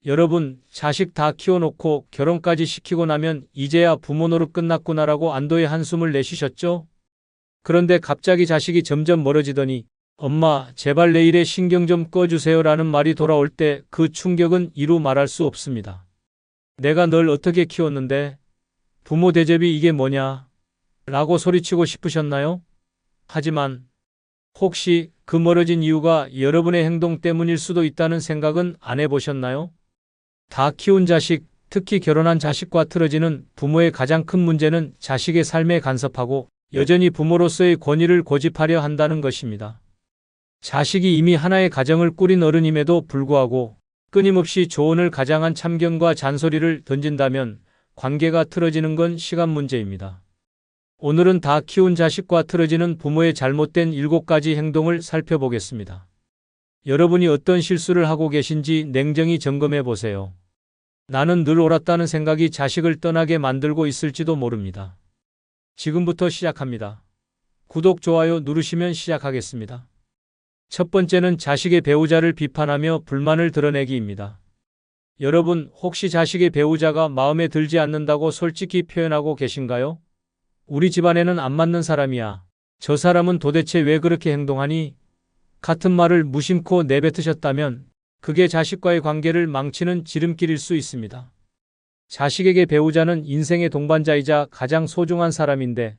여러분, 자식 다 키워놓고 결혼까지 시키고 나면 이제야 부모 노릇 끝났구나라고 안도의 한숨을 내쉬셨죠? 그런데 갑자기 자식이 점점 멀어지더니 엄마, 제발 내 일에 신경 좀 꺼주세요라는 말이 돌아올 때 그 충격은 이루 말할 수 없습니다. 내가 널 어떻게 키웠는데? 부모 대접이 이게 뭐냐? 라고 소리치고 싶으셨나요? 하지만 혹시 그 멀어진 이유가 여러분의 행동 때문일 수도 있다는 생각은 안 해보셨나요? 다 키운 자식, 특히 결혼한 자식과 틀어지는 부모의 가장 큰 문제는 자식의 삶에 간섭하고 여전히 부모로서의 권위를 고집하려 한다는 것입니다. 자식이 이미 하나의 가정을 꾸린 어른임에도 불구하고 끊임없이 조언을 가장한 참견과 잔소리를 던진다면 관계가 틀어지는 건 시간 문제입니다. 오늘은 다 키운 자식과 틀어지는 부모의 잘못된 7가지 행동을 살펴보겠습니다. 여러분이 어떤 실수를 하고 계신지 냉정히 점검해 보세요. 나는 늘 옳았다는 생각이 자식을 떠나게 만들고 있을지도 모릅니다. 지금부터 시작합니다. 구독, 좋아요 누르시면 시작하겠습니다. 첫 번째는 자식의 배우자를 비판하며 불만을 드러내기입니다. 여러분, 혹시 자식의 배우자가 마음에 들지 않는다고 솔직히 표현하고 계신가요? 우리 집안에는 안 맞는 사람이야. 저 사람은 도대체 왜 그렇게 행동하니? 같은 말을 무심코 내뱉으셨다면 그게 자식과의 관계를 망치는 지름길일 수 있습니다. 자식에게 배우자는 인생의 동반자이자 가장 소중한 사람인데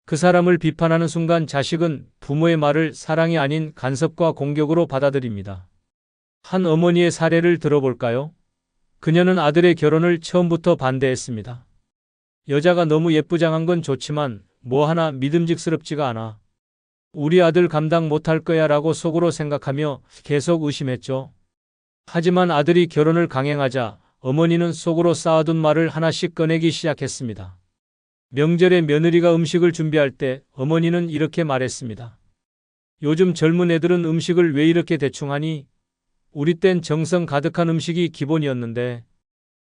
그 사람을 비판하는 순간 자식은 부모의 말을 사랑이 아닌 간섭과 공격으로 받아들입니다. 한 어머니의 사례를 들어볼까요? 그녀는 아들의 결혼을 처음부터 반대했습니다. 여자가 너무 예쁘장한 건 좋지만 뭐 하나 믿음직스럽지가 않아. 우리 아들 감당 못할 거야 라고 속으로 생각하며 계속 의심했죠. 하지만 아들이 결혼을 강행하자 어머니는 속으로 쌓아둔 말을 하나씩 꺼내기 시작했습니다. 명절에 며느리가 음식을 준비할 때 어머니는 이렇게 말했습니다. 요즘 젊은 애들은 음식을 왜 이렇게 대충 하니? 우리 땐 정성 가득한 음식이 기본이었는데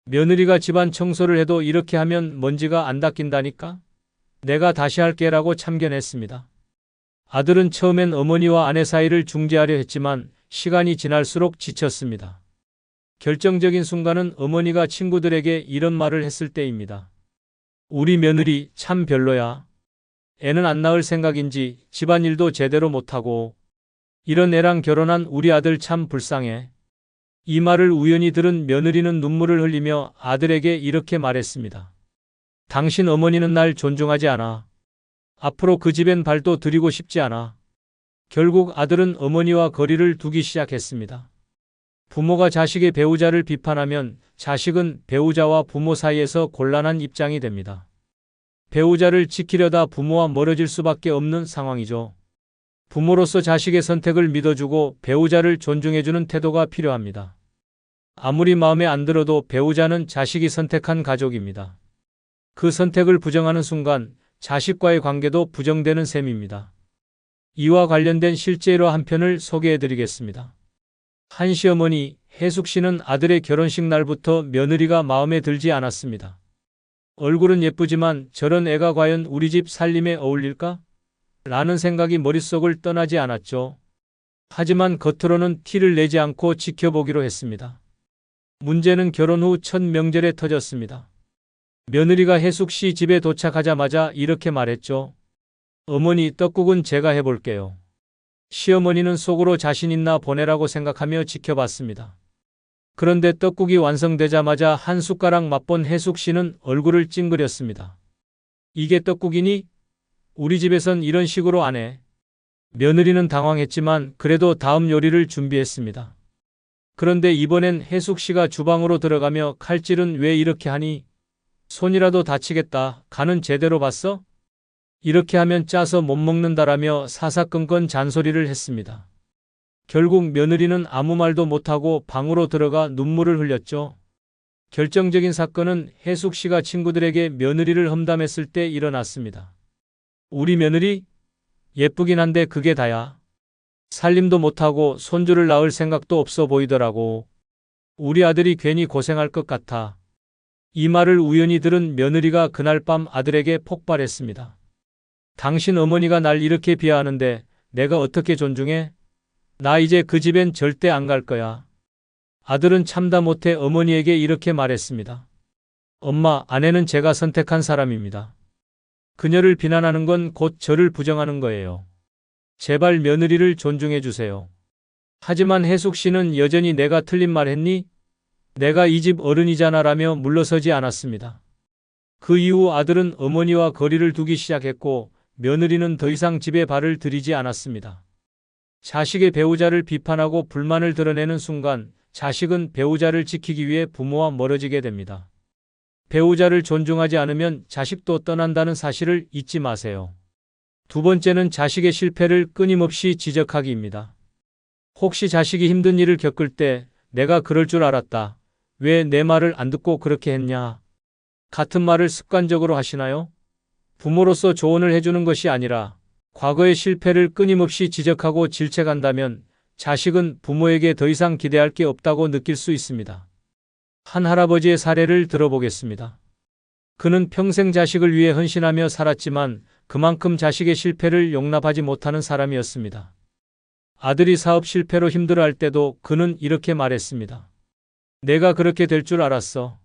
며느리가 집안 청소를 해도 이렇게 하면 먼지가 안 닦인다니까? 내가 다시 할게라고 참견했습니다. 아들은 처음엔 어머니와 아내 사이를 중재하려 했지만 시간이 지날수록 지쳤습니다. 결정적인 순간은 어머니가 친구들에게 이런 말을 했을 때입니다. 우리 며느리 참 별로야. 애는 안 낳을 생각인지 집안일도 제대로 못하고 이런 애랑 결혼한 우리 아들 참 불쌍해. 이 말을 우연히 들은 며느리는 눈물을 흘리며 아들에게 이렇게 말했습니다. 당신 어머니는 날 존중하지 않아. 앞으로 그 집엔 발도 들이고 싶지 않아. 결국 아들은 어머니와 거리를 두기 시작했습니다. 부모가 자식의 배우자를 비판하면 자식은 배우자와 부모 사이에서 곤란한 입장이 됩니다. 배우자를 지키려다 부모와 멀어질 수밖에 없는 상황이죠. 부모로서 자식의 선택을 믿어주고 배우자를 존중해주는 태도가 필요합니다. 아무리 마음에 안 들어도 배우자는 자식이 선택한 가족입니다. 그 선택을 부정하는 순간 자식과의 관계도 부정되는 셈입니다. 이와 관련된 실제로 한 편을 소개해드리겠습니다. 한 시어머니 혜숙 씨는 아들의 결혼식 날부터 며느리가 마음에 들지 않았습니다. 얼굴은 예쁘지만 저런 애가 과연 우리 집 살림에 어울릴까? 라는 생각이 머릿속을 떠나지 않았죠. 하지만 겉으로는 티를 내지 않고 지켜보기로 했습니다. 문제는 결혼 후 첫 명절에 터졌습니다. 며느리가 혜숙 씨 집에 도착하자마자 이렇게 말했죠. 어머니, 떡국은 제가 해볼게요. 시어머니는 속으로 자신 있나 보내라고 생각하며 지켜봤습니다. 그런데 떡국이 완성되자마자 한 숟가락 맛본 혜숙 씨는 얼굴을 찡그렸습니다. 이게 떡국이니? 우리 집에선 이런 식으로 안 해. 며느리는 당황했지만 그래도 다음 요리를 준비했습니다. 그런데 이번엔 혜숙 씨가 주방으로 들어가며 칼질은 왜 이렇게 하니? 손이라도 다치겠다. 간은 제대로 봤어? 이렇게 하면 짜서 못 먹는다라며 사사건건 잔소리를 했습니다. 결국 며느리는 아무 말도 못하고 방으로 들어가 눈물을 흘렸죠. 결정적인 사건은 혜숙 씨가 친구들에게 며느리를 험담했을 때 일어났습니다. 우리 며느리? 예쁘긴 한데 그게 다야. 살림도 못하고 손주를 낳을 생각도 없어 보이더라고. 우리 아들이 괜히 고생할 것 같아. 이 말을 우연히 들은 며느리가 그날 밤 아들에게 폭발했습니다. 당신 어머니가 날 이렇게 비하하는데 내가 어떻게 존중해? 나 이제 그 집엔 절대 안 갈 거야. 아들은 참다 못해 어머니에게 이렇게 말했습니다. 엄마, 아내는 제가 선택한 사람입니다. 그녀를 비난하는 건 곧 저를 부정하는 거예요. 제발 며느리를 존중해 주세요. 하지만 혜숙 씨는 여전히 내가 틀린 말 했니? 내가 이 집 어른이잖아 라며 물러서지 않았습니다. 그 이후 아들은 어머니와 거리를 두기 시작했고 며느리는 더 이상 집에 발을 들이지 않았습니다. 자식의 배우자를 비판하고 불만을 드러내는 순간 자식은 배우자를 지키기 위해 부모와 멀어지게 됩니다. 배우자를 존중하지 않으면 자식도 떠난다는 사실을 잊지 마세요. 두 번째는 자식의 실패를 끊임없이 지적하기입니다. 혹시 자식이 힘든 일을 겪을 때 내가 그럴 줄 알았다. 왜 내 말을 안 듣고 그렇게 했냐? 같은 말을 습관적으로 하시나요? 부모로서 조언을 해주는 것이 아니라 과거의 실패를 끊임없이 지적하고 질책한다면 자식은 부모에게 더 이상 기대할 게 없다고 느낄 수 있습니다. 한 할아버지의 사례를 들어보겠습니다. 그는 평생 자식을 위해 헌신하며 살았지만 그만큼 자식의 실패를 용납하지 못하는 사람이었습니다. 아들이 사업 실패로 힘들어할 때도 그는 이렇게 말했습니다. 내가 그렇게 될 줄 알았어.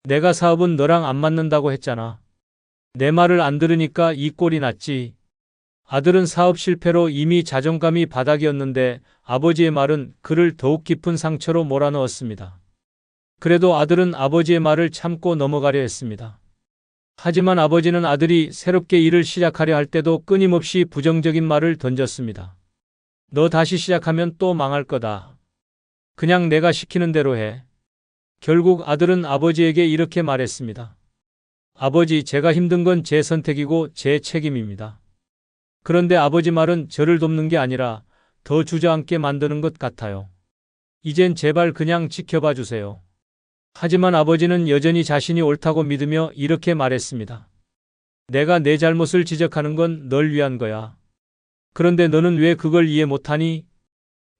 내가 사업은 너랑 안 맞는다고 했잖아. 내 말을 안 들으니까 이 꼴이 났지. 아들은 사업 실패로 이미 자존감이 바닥이었는데 아버지의 말은 그를 더욱 깊은 상처로 몰아넣었습니다. 그래도 아들은 아버지의 말을 참고 넘어가려 했습니다. 하지만 아버지는 아들이 새롭게 일을 시작하려 할 때도 끊임없이 부정적인 말을 던졌습니다. 너 다시 시작하면 또 망할 거다. 그냥 내가 시키는 대로 해. 결국 아들은 아버지에게 이렇게 말했습니다. 아버지, 제가 힘든 건 제 선택이고 제 책임입니다. 그런데 아버지 말은 저를 돕는 게 아니라 더 주저앉게 만드는 것 같아요. 이젠 제발 그냥 지켜봐 주세요. 하지만 아버지는 여전히 자신이 옳다고 믿으며 이렇게 말했습니다. 내가 내 잘못을 지적하는 건 널 위한 거야. 그런데 너는 왜 그걸 이해 못하니?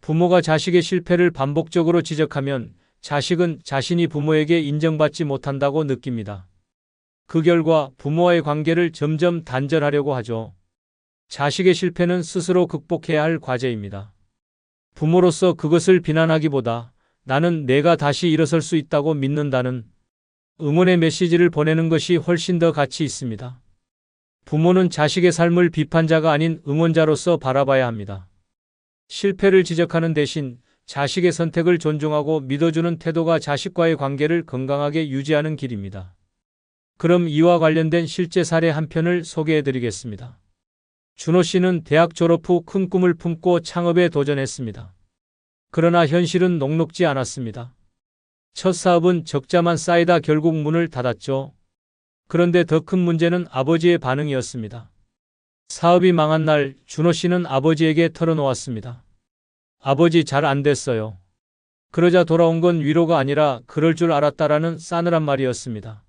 부모가 자식의 실패를 반복적으로 지적하면 자식은 자신이 부모에게 인정받지 못한다고 느낍니다. 그 결과 부모와의 관계를 점점 단절하려고 하죠. 자식의 실패는 스스로 극복해야 할 과제입니다. 부모로서 그것을 비난하기보다 나는 내가 다시 일어설 수 있다고 믿는다는 응원의 메시지를 보내는 것이 훨씬 더 가치 있습니다. 부모는 자식의 삶을 비판자가 아닌 응원자로서 바라봐야 합니다. 실패를 지적하는 대신 자식의 선택을 존중하고 믿어주는 태도가 자식과의 관계를 건강하게 유지하는 길입니다. 그럼 이와 관련된 실제 사례 한 편을 소개해 드리겠습니다. 준호 씨는 대학 졸업 후 큰 꿈을 품고 창업에 도전했습니다. 그러나 현실은 녹록지 않았습니다. 첫 사업은 적자만 쌓이다 결국 문을 닫았죠. 그런데 더 큰 문제는 아버지의 반응이었습니다. 사업이 망한 날 준호 씨는 아버지에게 털어놓았습니다. 아버지, 잘 안 됐어요. 그러자 돌아온 건 위로가 아니라 그럴 줄 알았다라는 싸늘한 말이었습니다.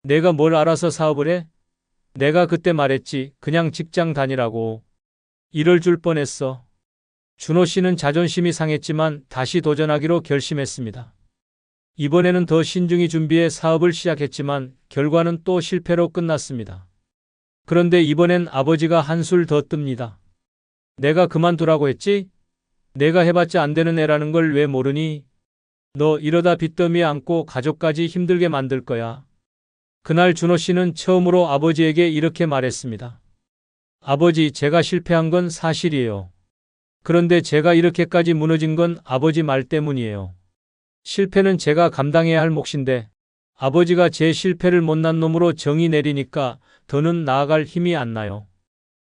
내가 뭘 알아서 사업을 해? 내가 그때 말했지. 그냥 직장 다니라고. 이럴 줄 뻔했어. 준호 씨는 자존심이 상했지만 다시 도전하기로 결심했습니다. 이번에는 더 신중히 준비해 사업을 시작했지만 결과는 또 실패로 끝났습니다. 그런데 이번엔 아버지가 한술 더 뜹니다. 내가 그만두라고 했지? 내가 해봤자 안 되는 애라는 걸 왜 모르니? 너 이러다 빚더미에 안고 가족까지 힘들게 만들 거야. 그날 준호 씨는 처음으로 아버지에게 이렇게 말했습니다. 아버지, 제가 실패한 건 사실이에요. 그런데 제가 이렇게까지 무너진 건 아버지 말 때문이에요. 실패는 제가 감당해야 할 몫인데 아버지가 제 실패를 못난 놈으로 정의 내리니까 더는 나아갈 힘이 안 나요.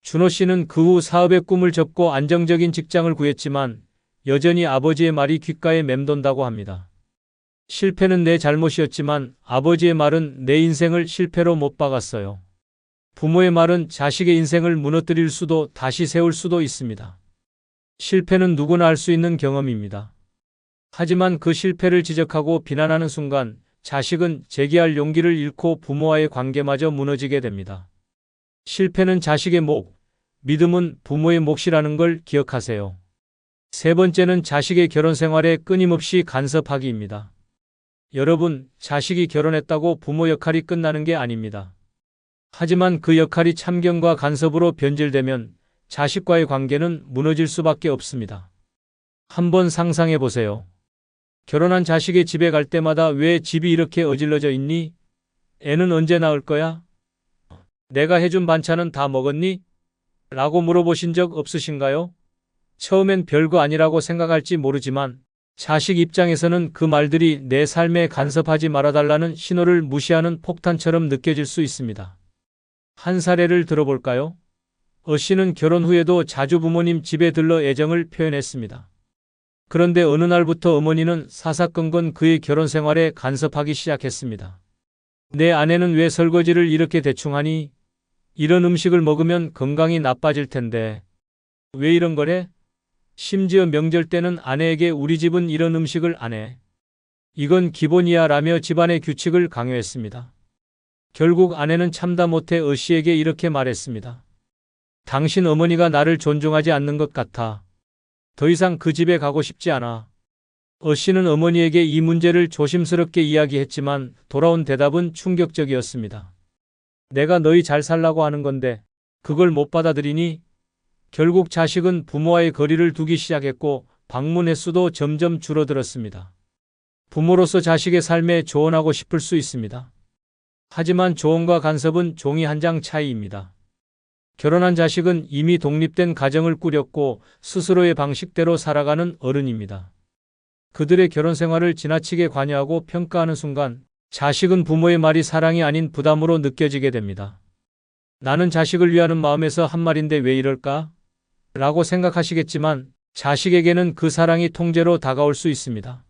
준호 씨는 그 후 사업의 꿈을 접고 안정적인 직장을 구했지만 여전히 아버지의 말이 귓가에 맴돈다고 합니다. 실패는 내 잘못이었지만 아버지의 말은 내 인생을 실패로 못 박았어요. 부모의 말은 자식의 인생을 무너뜨릴 수도 다시 세울 수도 있습니다. 실패는 누구나 할 수 있는 경험입니다. 하지만 그 실패를 지적하고 비난하는 순간 자식은 재기할 용기를 잃고 부모와의 관계마저 무너지게 됩니다. 실패는 자식의 몫, 믿음은 부모의 몫이라는 걸 기억하세요. 세 번째는 자식의 결혼 생활에 끊임없이 간섭하기입니다. 여러분, 자식이 결혼했다고 부모 역할이 끝나는 게 아닙니다. 하지만 그 역할이 참견과 간섭으로 변질되면 자식과의 관계는 무너질 수밖에 없습니다. 한번 상상해 보세요. 결혼한 자식의 집에 갈 때마다 왜 집이 이렇게 어질러져 있니? 애는 언제 낳을 거야? 내가 해준 반찬은 다 먹었니? 라고 물어보신 적 없으신가요? 처음엔 별거 아니라고 생각할지 모르지만 자식 입장에서는 그 말들이 내 삶에 간섭하지 말아달라는 신호를 무시하는 폭탄처럼 느껴질 수 있습니다. 한 사례를 들어볼까요? 씨는 결혼 후에도 자주 부모님 집에 들러 애정을 표현했습니다. 그런데 어느 날부터 어머니는 사사건건 그의 결혼 생활에 간섭하기 시작했습니다. 내 아내는 왜 설거지를 이렇게 대충 하니? 이런 음식을 먹으면 건강이 나빠질 텐데. 왜 이런 거래? 심지어 명절 때는 아내에게 우리 집은 이런 음식을 안 해. 이건 기본이야 라며 집안의 규칙을 강요했습니다. 결국 아내는 참다 못해 씨에게 이렇게 말했습니다. 당신 어머니가 나를 존중하지 않는 것 같아. 더 이상 그 집에 가고 싶지 않아. 씨는 어머니에게 이 문제를 조심스럽게 이야기했지만 돌아온 대답은 충격적이었습니다. 내가 너희 잘 살라고 하는 건데 그걸 못 받아들이니? 결국 자식은 부모와의 거리를 두기 시작했고 방문 횟수도 점점 줄어들었습니다. 부모로서 자식의 삶에 조언하고 싶을 수 있습니다. 하지만 조언과 간섭은 종이 한 장 차이입니다. 결혼한 자식은 이미 독립된 가정을 꾸렸고 스스로의 방식대로 살아가는 어른입니다. 그들의 결혼 생활을 지나치게 관여하고 평가하는 순간 자식은 부모의 말이 사랑이 아닌 부담으로 느껴지게 됩니다. 나는 자식을 위하는 마음에서 한 말인데 왜 이럴까? 라고 생각하시겠지만 자식에게는 그 사랑이 통째로 다가올 수 있습니다.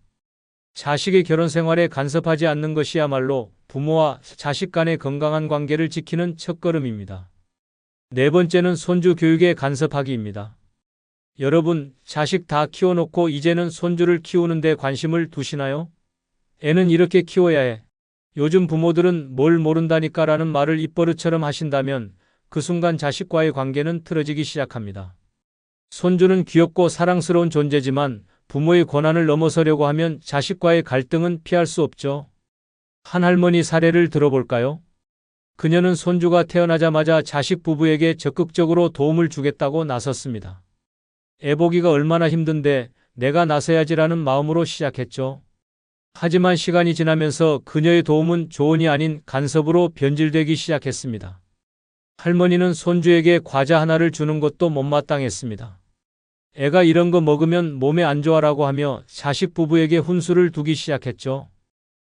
자식의 결혼 생활에 간섭하지 않는 것이야말로 부모와 자식 간의 건강한 관계를 지키는 첫걸음입니다. 네 번째는 손주 교육에 간섭하기입니다. 여러분, 자식 다 키워놓고 이제는 손주를 키우는 데 관심을 두시나요? 애는 이렇게 키워야 해. 요즘 부모들은 뭘 모른다니까 라는 말을 입버릇처럼 하신다면 그 순간 자식과의 관계는 틀어지기 시작합니다. 손주는 귀엽고 사랑스러운 존재지만 부모의 권한을 넘어서려고 하면 자식과의 갈등은 피할 수 없죠. 한 할머니 사례를 들어볼까요? 그녀는 손주가 태어나자마자 자식 부부에게 적극적으로 도움을 주겠다고 나섰습니다. 애 보기가 얼마나 힘든데 내가 나서야지라는 마음으로 시작했죠. 하지만 시간이 지나면서 그녀의 도움은 조언이 아닌 간섭으로 변질되기 시작했습니다. 할머니는 손주에게 과자 하나를 주는 것도 못마땅했습니다. 애가 이런 거 먹으면 몸에 안 좋아라고 하며 자식 부부에게 훈수를 두기 시작했죠.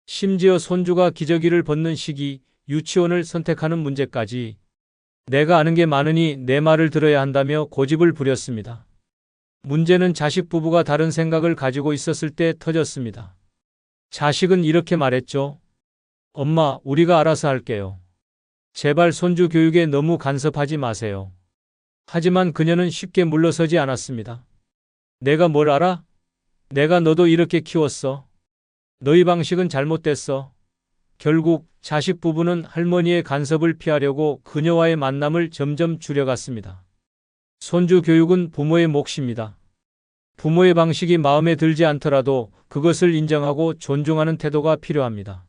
심지어 손주가 기저귀를 벗는 시기, 유치원을 선택하는 문제까지 내가 아는 게 많으니 내 말을 들어야 한다며 고집을 부렸습니다. 문제는 자식 부부가 다른 생각을 가지고 있었을 때 터졌습니다. 자식은 이렇게 말했죠. 엄마, 우리가 알아서 할게요. 제발 손주 교육에 너무 간섭하지 마세요. 하지만 그녀는 쉽게 물러서지 않았습니다. 내가 뭘 알아? 내가 너도 이렇게 키웠어. 너희 방식은 잘못됐어. 결국 자식 부부는 할머니의 간섭을 피하려고 그녀와의 만남을 점점 줄여갔습니다. 손주 교육은 부모의 몫입니다. 부모의 방식이 마음에 들지 않더라도 그것을 인정하고 존중하는 태도가 필요합니다.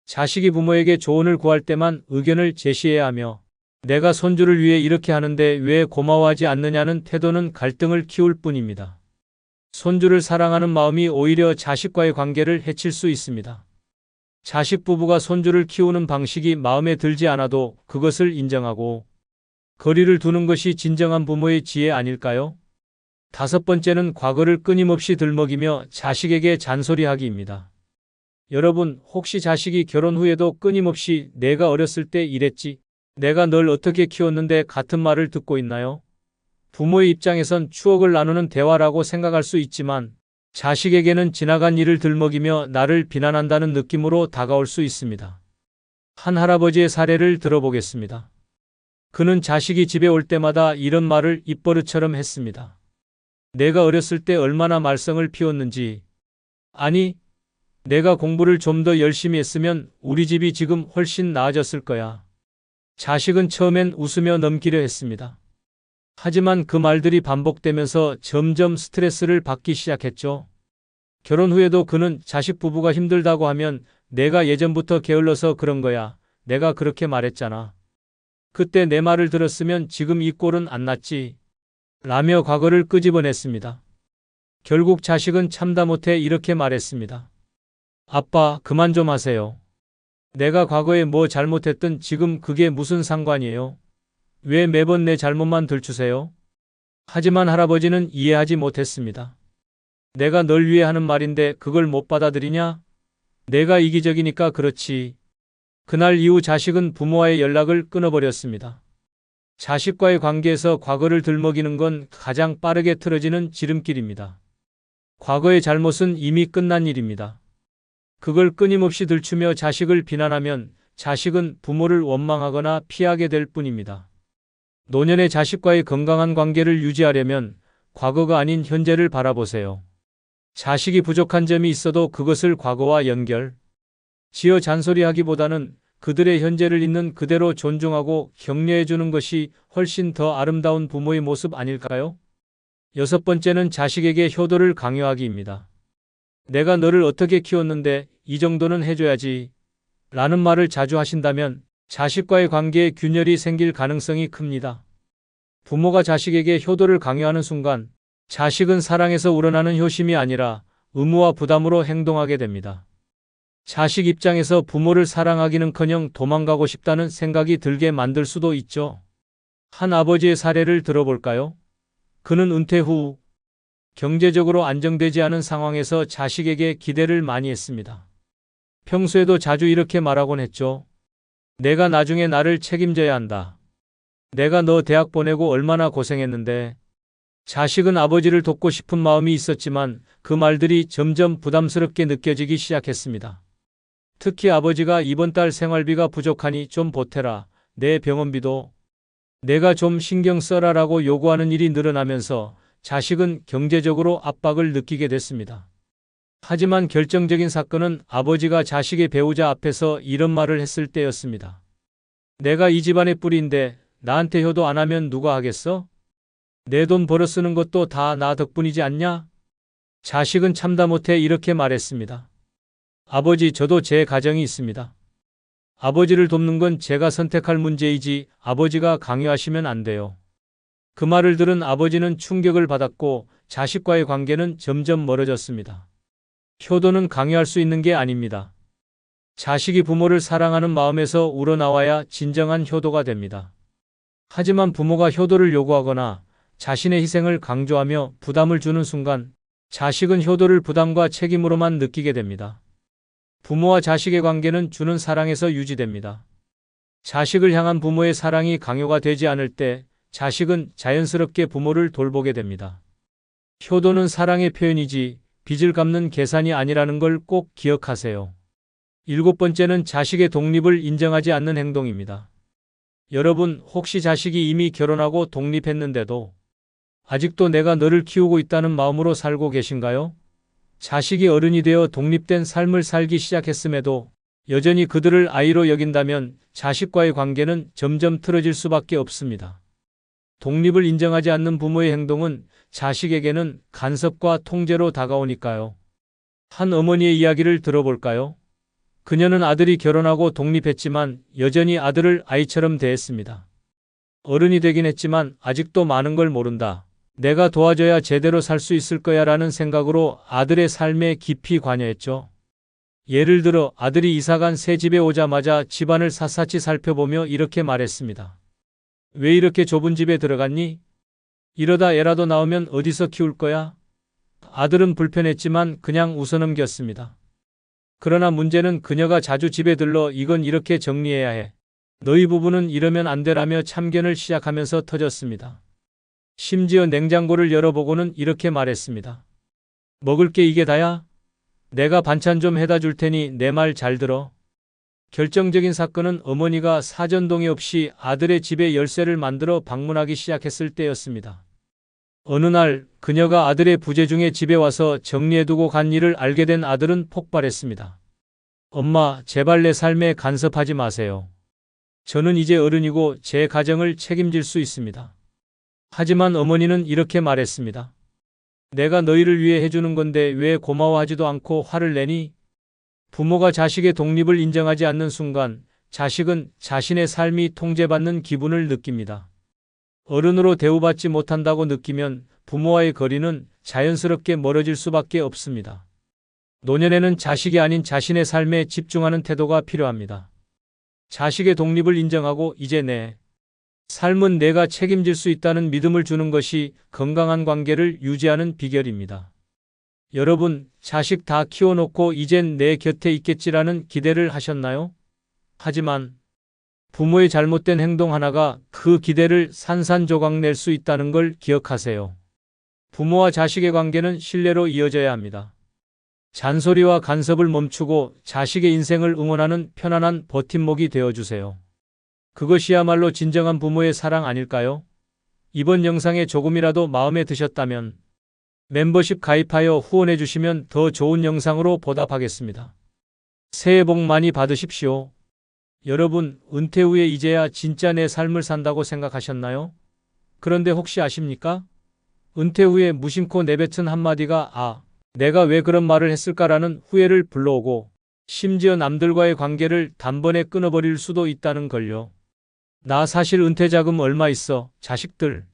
자식이 부모에게 조언을 구할 때만 의견을 제시해야 하며 내가 손주를 위해 이렇게 하는데 왜 고마워하지 않느냐는 태도는 갈등을 키울 뿐입니다. 손주를 사랑하는 마음이 오히려 자식과의 관계를 해칠 수 있습니다. 자식 부부가 손주를 키우는 방식이 마음에 들지 않아도 그것을 인정하고 거리를 두는 것이 진정한 부모의 지혜 아닐까요? 다섯 번째는 과거를 끊임없이 들먹이며 자식에게 잔소리하기입니다. 여러분, 혹시 자식이 결혼 후에도 끊임없이 내가 어렸을 때 이랬지, 내가 널 어떻게 키웠는데 같은 말을 듣고 있나요? 부모의 입장에선 추억을 나누는 대화라고 생각할 수 있지만 자식에게는 지나간 일을 들먹이며 나를 비난한다는 느낌으로 다가올 수 있습니다. 한 할아버지의 사례를 들어보겠습니다. 그는 자식이 집에 올 때마다 이런 말을 입버릇처럼 했습니다. 내가 어렸을 때 얼마나 말썽을 피웠는지. 아니, 내가 공부를 좀 더 열심히 했으면 우리 집이 지금 훨씬 나아졌을 거야. 자식은 처음엔 웃으며 넘기려 했습니다. 하지만 그 말들이 반복되면서 점점 스트레스를 받기 시작했죠. 결혼 후에도 그는 자식 부부가 힘들다고 하면 내가 예전부터 게을러서 그런 거야. 내가 그렇게 말했잖아. 그때 내 말을 들었으면 지금 이 꼴은 안 났지. 라며 과거를 끄집어냈습니다. 결국 자식은 참다 못해 이렇게 말했습니다. 아빠, 그만 좀 하세요. 내가 과거에 뭐 잘못했든 지금 그게 무슨 상관이에요? 왜 매번 내 잘못만 들추세요? 하지만 할아버지는 이해하지 못했습니다. 내가 널 위해 하는 말인데 그걸 못 받아들이냐? 내가 이기적이니까 그렇지. 그날 이후 자식은 부모와의 연락을 끊어버렸습니다. 자식과의 관계에서 과거를 들먹이는 건 가장 빠르게 틀어지는 지름길입니다. 과거의 잘못은 이미 끝난 일입니다. 그걸 끊임없이 들추며 자식을 비난하면 자식은 부모를 원망하거나 피하게 될 뿐입니다. 노년의 자식과의 건강한 관계를 유지하려면 과거가 아닌 현재를 바라보세요. 자식이 부족한 점이 있어도 그것을 과거와 연결, 지어 잔소리하기보다는 그들의 현재를 있는 그대로 존중하고 격려해 주는 것이 훨씬 더 아름다운 부모의 모습 아닐까요? 6번째는 자식에게 효도를 강요하기입니다. 내가 너를 어떻게 키웠는데 이 정도는 해줘야지 라는 말을 자주 하신다면 자식과의 관계에 균열이 생길 가능성이 큽니다. 부모가 자식에게 효도를 강요하는 순간 자식은 사랑에서 우러나는 효심이 아니라 의무와 부담으로 행동하게 됩니다. 자식 입장에서 부모를 사랑하기는커녕 도망가고 싶다는 생각이 들게 만들 수도 있죠. 한 아버지의 사례를 들어볼까요? 그는 은퇴 후 경제적으로 안정되지 않은 상황에서 자식에게 기대를 많이 했습니다. 평소에도 자주 이렇게 말하곤 했죠. 내가 나중에 나를 책임져야 한다. 내가 너 대학 보내고 얼마나 고생했는데. 자식은 아버지를 돕고 싶은 마음이 있었지만 그 말들이 점점 부담스럽게 느껴지기 시작했습니다. 특히 아버지가 이번 달 생활비가 부족하니 좀 보태라. 내 병원비도 내가 좀 신경 써라라고 요구하는 일이 늘어나면서 자식은 경제적으로 압박을 느끼게 됐습니다. 하지만 결정적인 사건은 아버지가 자식의 배우자 앞에서 이런 말을 했을 때였습니다. 내가 이 집안의 뿌리인데 나한테 효도 안 하면 누가 하겠어? 내 돈 벌어 쓰는 것도 다 나 덕분이지 않냐? 자식은 참다 못해 이렇게 말했습니다. 아버지, 저도 제 가정이 있습니다. 아버지를 돕는 건 제가 선택할 문제이지 아버지가 강요하시면 안 돼요. 그 말을 들은 아버지는 충격을 받았고 자식과의 관계는 점점 멀어졌습니다. 효도는 강요할 수 있는 게 아닙니다. 자식이 부모를 사랑하는 마음에서 우러나와야 진정한 효도가 됩니다. 하지만 부모가 효도를 요구하거나 자신의 희생을 강조하며 부담을 주는 순간 자식은 효도를 부담과 책임으로만 느끼게 됩니다. 부모와 자식의 관계는 주는 사랑에서 유지됩니다. 자식을 향한 부모의 사랑이 강요가 되지 않을 때 자식은 자연스럽게 부모를 돌보게 됩니다. 효도는 사랑의 표현이지 빚을 갚는 계산이 아니라는 걸 꼭 기억하세요. 7번째는 자식의 독립을 인정하지 않는 행동입니다. 여러분, 혹시 자식이 이미 결혼하고 독립했는데도 아직도 내가 너를 키우고 있다는 마음으로 살고 계신가요? 자식이 어른이 되어 독립된 삶을 살기 시작했음에도 여전히 그들을 아이로 여긴다면 자식과의 관계는 점점 틀어질 수밖에 없습니다. 독립을 인정하지 않는 부모의 행동은 자식에게는 간섭과 통제로 다가오니까요. 한 어머니의 이야기를 들어볼까요? 그녀는 아들이 결혼하고 독립했지만 여전히 아들을 아이처럼 대했습니다. 어른이 되긴 했지만 아직도 많은 걸 모른다. 내가 도와줘야 제대로 살 수 있을 거야 라는 생각으로 아들의 삶에 깊이 관여했죠. 예를 들어 아들이 이사간 새 집에 오자마자 집안을 샅샅이 살펴보며 이렇게 말했습니다. 왜 이렇게 좁은 집에 들어갔니? 이러다 애라도 나오면 어디서 키울 거야? 아들은 불편했지만 그냥 웃어넘겼습니다. 그러나 문제는 그녀가 자주 집에 들러 이건 이렇게 정리해야 해. 너희 부부는 이러면 안 되라며 참견을 시작하면서 터졌습니다. 심지어 냉장고를 열어보고는 이렇게 말했습니다. 먹을 게 이게 다야? 내가 반찬 좀 해다 줄 테니 내 말 잘 들어. 결정적인 사건은 어머니가 사전동의 없이 아들의 집에 열쇠를 만들어 방문하기 시작했을 때였습니다. 어느 날 그녀가 아들의 부재 중에 집에 와서 정리해두고 간 일을 알게 된 아들은 폭발했습니다. 엄마, 제발 내 삶에 간섭하지 마세요. 저는 이제 어른이고 제 가정을 책임질 수 있습니다. 하지만 어머니는 이렇게 말했습니다. 내가 너희를 위해 해주는 건데 왜 고마워하지도 않고 화를 내니? 부모가 자식의 독립을 인정하지 않는 순간 자식은 자신의 삶이 통제받는 기분을 느낍니다. 어른으로 대우받지 못한다고 느끼면 부모와의 거리는 자연스럽게 멀어질 수밖에 없습니다. 노년에는 자식이 아닌 자신의 삶에 집중하는 태도가 필요합니다. 자식의 독립을 인정하고 이제 내 삶은 내가 책임질 수 있다는 믿음을 주는 것이 건강한 관계를 유지하는 비결입니다. 여러분, 자식 다 키워놓고 이젠 내 곁에 있겠지라는 기대를 하셨나요? 하지만 부모의 잘못된 행동 하나가 그 기대를 산산조각 낼 수 있다는 걸 기억하세요. 부모와 자식의 관계는 신뢰로 이어져야 합니다. 잔소리와 간섭을 멈추고 자식의 인생을 응원하는 편안한 버팀목이 되어주세요. 그것이야말로 진정한 부모의 사랑 아닐까요? 이번 영상에 조금이라도 마음에 드셨다면 멤버십 가입하여 후원해 주시면 더 좋은 영상으로 보답하겠습니다. 새해 복 많이 받으십시오. 여러분, 은퇴 후에 이제야 진짜 내 삶을 산다고 생각하셨나요? 그런데 혹시 아십니까? 은퇴 후에 무심코 내뱉은 한마디가 내가 왜 그런 말을 했을까라는 후회를 불러오고 심지어 남들과의 관계를 단번에 끊어버릴 수도 있다는 걸요. 나 사실 은퇴 자금 얼마 있어, 자식들.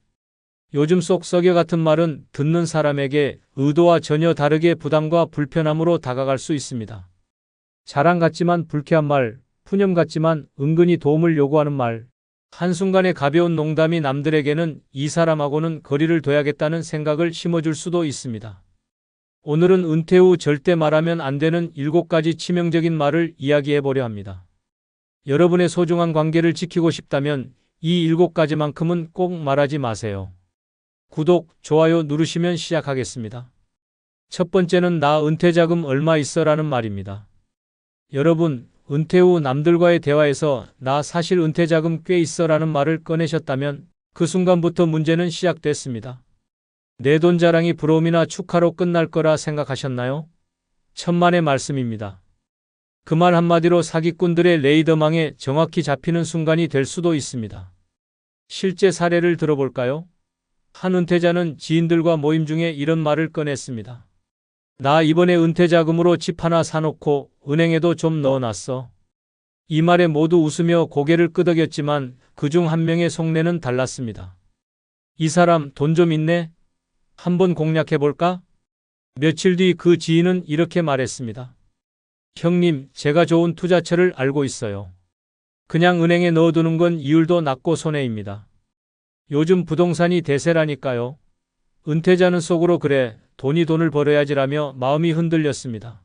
요즘 속 썩여 같은 말은 듣는 사람에게 의도와 전혀 다르게 부담과 불편함으로 다가갈 수 있습니다. 자랑 같지만 불쾌한 말, 푸념 같지만 은근히 도움을 요구하는 말, 한순간의 가벼운 농담이 남들에게는 이 사람하고는 거리를 둬야겠다는 생각을 심어줄 수도 있습니다. 오늘은 은퇴 후 절대 말하면 안 되는 7가지 치명적인 말을 이야기해 보려 합니다. 여러분의 소중한 관계를 지키고 싶다면 이 7가지만큼은 꼭 말하지 마세요. 구독, 좋아요 누르시면 시작하겠습니다. 첫 번째는 나 은퇴 자금 얼마 있어 라는 말입니다. 여러분, 은퇴 후 남들과의 대화에서 나 사실 은퇴 자금 꽤 있어 라는 말을 꺼내셨다면 그 순간부터 문제는 시작됐습니다. 내 돈 자랑이 부러움이나 축하로 끝날 거라 생각하셨나요? 천만의 말씀입니다. 그 말 한마디로 사기꾼들의 레이더망에 정확히 잡히는 순간이 될 수도 있습니다. 실제 사례를 들어볼까요? 한 은퇴자는 지인들과 모임 중에 이런 말을 꺼냈습니다. 나 이번에 은퇴 자금으로 집 하나 사놓고 은행에도 좀 넣어놨어. 이 말에 모두 웃으며 고개를 끄덕였지만 그중 한 명의 속내는 달랐습니다. 이 사람 돈 좀 있네? 한번 공략해볼까? 며칠 뒤 그 지인은 이렇게 말했습니다. 형님, 제가 좋은 투자처를 알고 있어요. 그냥 은행에 넣어두는 건 이율도 낮고 손해입니다. 요즘 부동산이 대세라니까요. 은퇴자는 속으로 그래, 돈을 벌어야지라며 마음이 흔들렸습니다.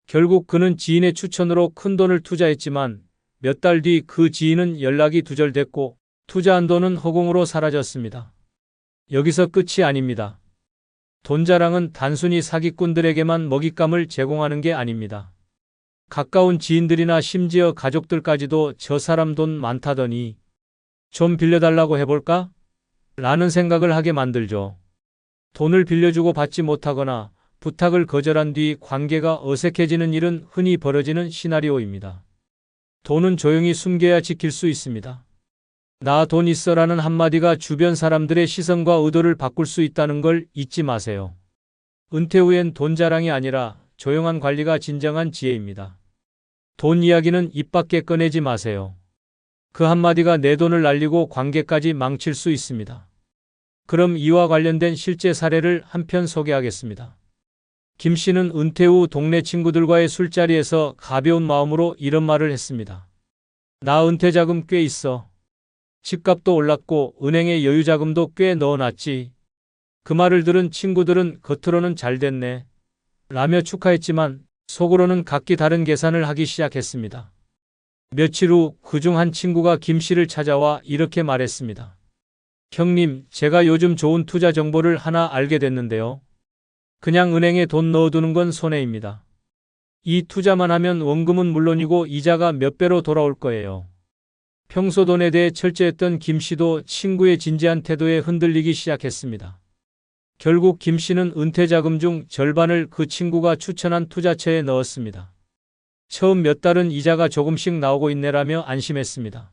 결국 그는 지인의 추천으로 큰 돈을 투자했지만 몇 달 뒤 그 지인은 연락이 두절됐고 투자한 돈은 허공으로 사라졌습니다. 여기서 끝이 아닙니다. 돈 자랑은 단순히 사기꾼들에게만 먹잇감을 제공하는 게 아닙니다. 가까운 지인들이나 심지어 가족들까지도 저 사람 돈 많다더니 좀 빌려달라고 해볼까? 라는 생각을 하게 만들죠. 돈을 빌려주고 받지 못하거나 부탁을 거절한 뒤 관계가 어색해지는 일은 흔히 벌어지는 시나리오입니다. 돈은 조용히 숨겨야 지킬 수 있습니다. 나 돈 있어라는 한마디가 주변 사람들의 시선과 의도를 바꿀 수 있다는 걸 잊지 마세요. 은퇴 후엔 돈 자랑이 아니라 조용한 관리가 진정한 지혜입니다. 돈 이야기는 입 밖에 꺼내지 마세요. 그 한마디가 내 돈을 날리고 관계까지 망칠 수 있습니다. 그럼 이와 관련된 실제 사례를 한 편 소개하겠습니다. 김 씨는 은퇴 후 동네 친구들과의 술자리에서 가벼운 마음으로 이런 말을 했습니다. 나 은퇴 자금 꽤 있어. 집값도 올랐고 은행에 여유 자금도 꽤 넣어놨지. 그 말을 들은 친구들은 겉으로는 잘 됐네 라며 축하했지만 속으로는 각기 다른 계산을 하기 시작했습니다. 며칠 후 그중 한 친구가 김 씨를 찾아와 이렇게 말했습니다. 형님, 제가 요즘 좋은 투자 정보를 하나 알게 됐는데요. 그냥 은행에 돈 넣어두는 건 손해입니다. 이 투자만 하면 원금은 물론이고 이자가 몇 배로 돌아올 거예요. 평소 돈에 대해 철저했던 김 씨도 친구의 진지한 태도에 흔들리기 시작했습니다. 결국 김 씨는 은퇴 자금 중 절반을 그 친구가 추천한 투자처에 넣었습니다. 처음 몇 달은 이자가 조금씩 나오고 있네라며 안심했습니다.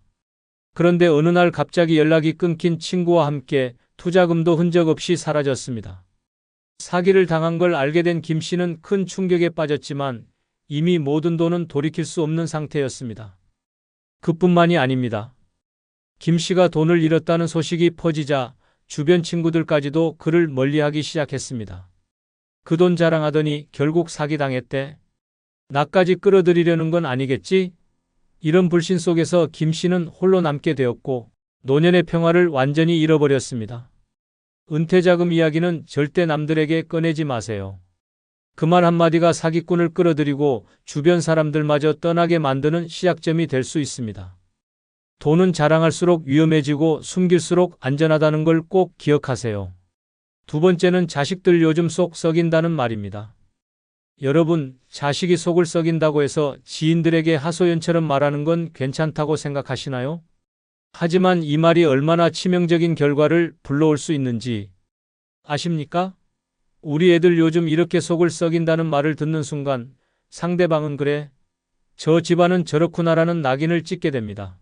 그런데 어느 날 갑자기 연락이 끊긴 친구와 함께 투자금도 흔적 없이 사라졌습니다. 사기를 당한 걸 알게 된 김 씨는 큰 충격에 빠졌지만 이미 모든 돈은 돌이킬 수 없는 상태였습니다. 그뿐만이 아닙니다. 김 씨가 돈을 잃었다는 소식이 퍼지자 주변 친구들까지도 그를 멀리하기 시작했습니다. 그 돈 자랑하더니 결국 사기당했대. 나까지 끌어들이려는 건 아니겠지? 이런 불신 속에서 김 씨는 홀로 남게 되었고 노년의 평화를 완전히 잃어버렸습니다. 은퇴자금 이야기는 절대 남들에게 꺼내지 마세요. 그 말 한마디가 사기꾼을 끌어들이고 주변 사람들마저 떠나게 만드는 시작점이 될 수 있습니다. 돈은 자랑할수록 위험해지고 숨길수록 안전하다는 걸 꼭 기억하세요. 두 번째는 자식들 요즘 속 썩인다는 말입니다. 여러분, 자식이 속을 썩인다고 해서 지인들에게 하소연처럼 말하는 건 괜찮다고 생각하시나요? 하지만 이 말이 얼마나 치명적인 결과를 불러올 수 있는지 아십니까? 우리 애들 요즘 이렇게 속을 썩인다는 말을 듣는 순간 상대방은 그래, 저 집안은 저렇구나라는 낙인을 찍게 됩니다.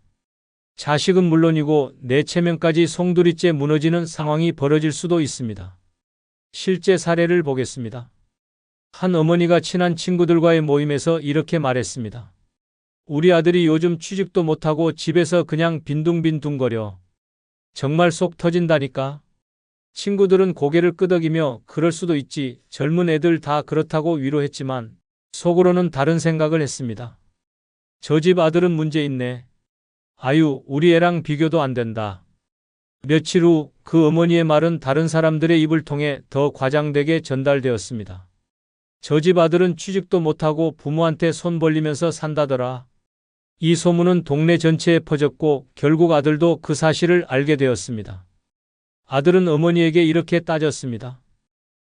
자식은 물론이고 내 체면까지 송두리째 무너지는 상황이 벌어질 수도 있습니다. 실제 사례를 보겠습니다. 한 어머니가 친한 친구들과의 모임에서 이렇게 말했습니다. 우리 아들이 요즘 취직도 못하고 집에서 그냥 빈둥빈둥거려. 정말 속 터진다니까. 친구들은 고개를 끄덕이며 그럴 수도 있지, 젊은 애들 다 그렇다고 위로했지만 속으로는 다른 생각을 했습니다. 저 집 아들은 문제 있네. 아유, 우리 애랑 비교도 안 된다. 며칠 후 그 어머니의 말은 다른 사람들의 입을 통해 더 과장되게 전달되었습니다. 저 집 아들은 취직도 못하고 부모한테 손 벌리면서 산다더라. 이 소문은 동네 전체에 퍼졌고 결국 아들도 그 사실을 알게 되었습니다. 아들은 어머니에게 이렇게 따졌습니다.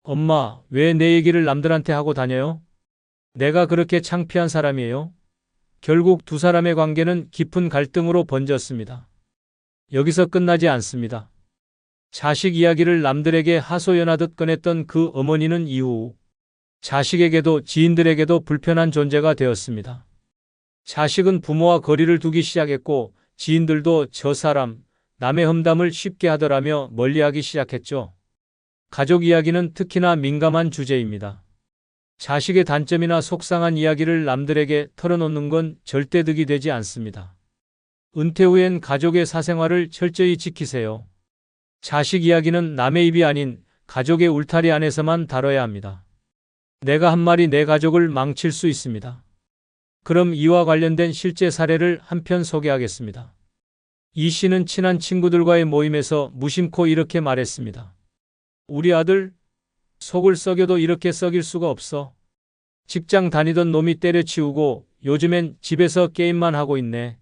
엄마, 왜 내 얘기를 남들한테 하고 다녀요? 내가 그렇게 창피한 사람이에요? 결국 두 사람의 관계는 깊은 갈등으로 번졌습니다. 여기서 끝나지 않습니다. 자식 이야기를 남들에게 하소연하듯 꺼냈던 그 어머니는 이후 자식에게도 지인들에게도 불편한 존재가 되었습니다. 자식은 부모와 거리를 두기 시작했고 지인들도 저 사람, 남의 험담을 쉽게 하더라며 멀리하기 시작했죠. 가족 이야기는 특히나 민감한 주제입니다. 자식의 단점이나 속상한 이야기를 남들에게 털어놓는 건 절대 득이 되지 않습니다. 은퇴 후엔 가족의 사생활을 철저히 지키세요. 자식 이야기는 남의 입이 아닌 가족의 울타리 안에서만 다뤄야 합니다. 내가 한 말이 내 가족을 망칠 수 있습니다. 그럼 이와 관련된 실제 사례를 한 편 소개하겠습니다. 이 씨는 친한 친구들과의 모임에서 무심코 이렇게 말했습니다. 우리 아들, 속을 썩여도 이렇게 썩일 수가 없어. 직장 다니던 놈이 때려치우고 요즘엔 집에서 게임만 하고 있네.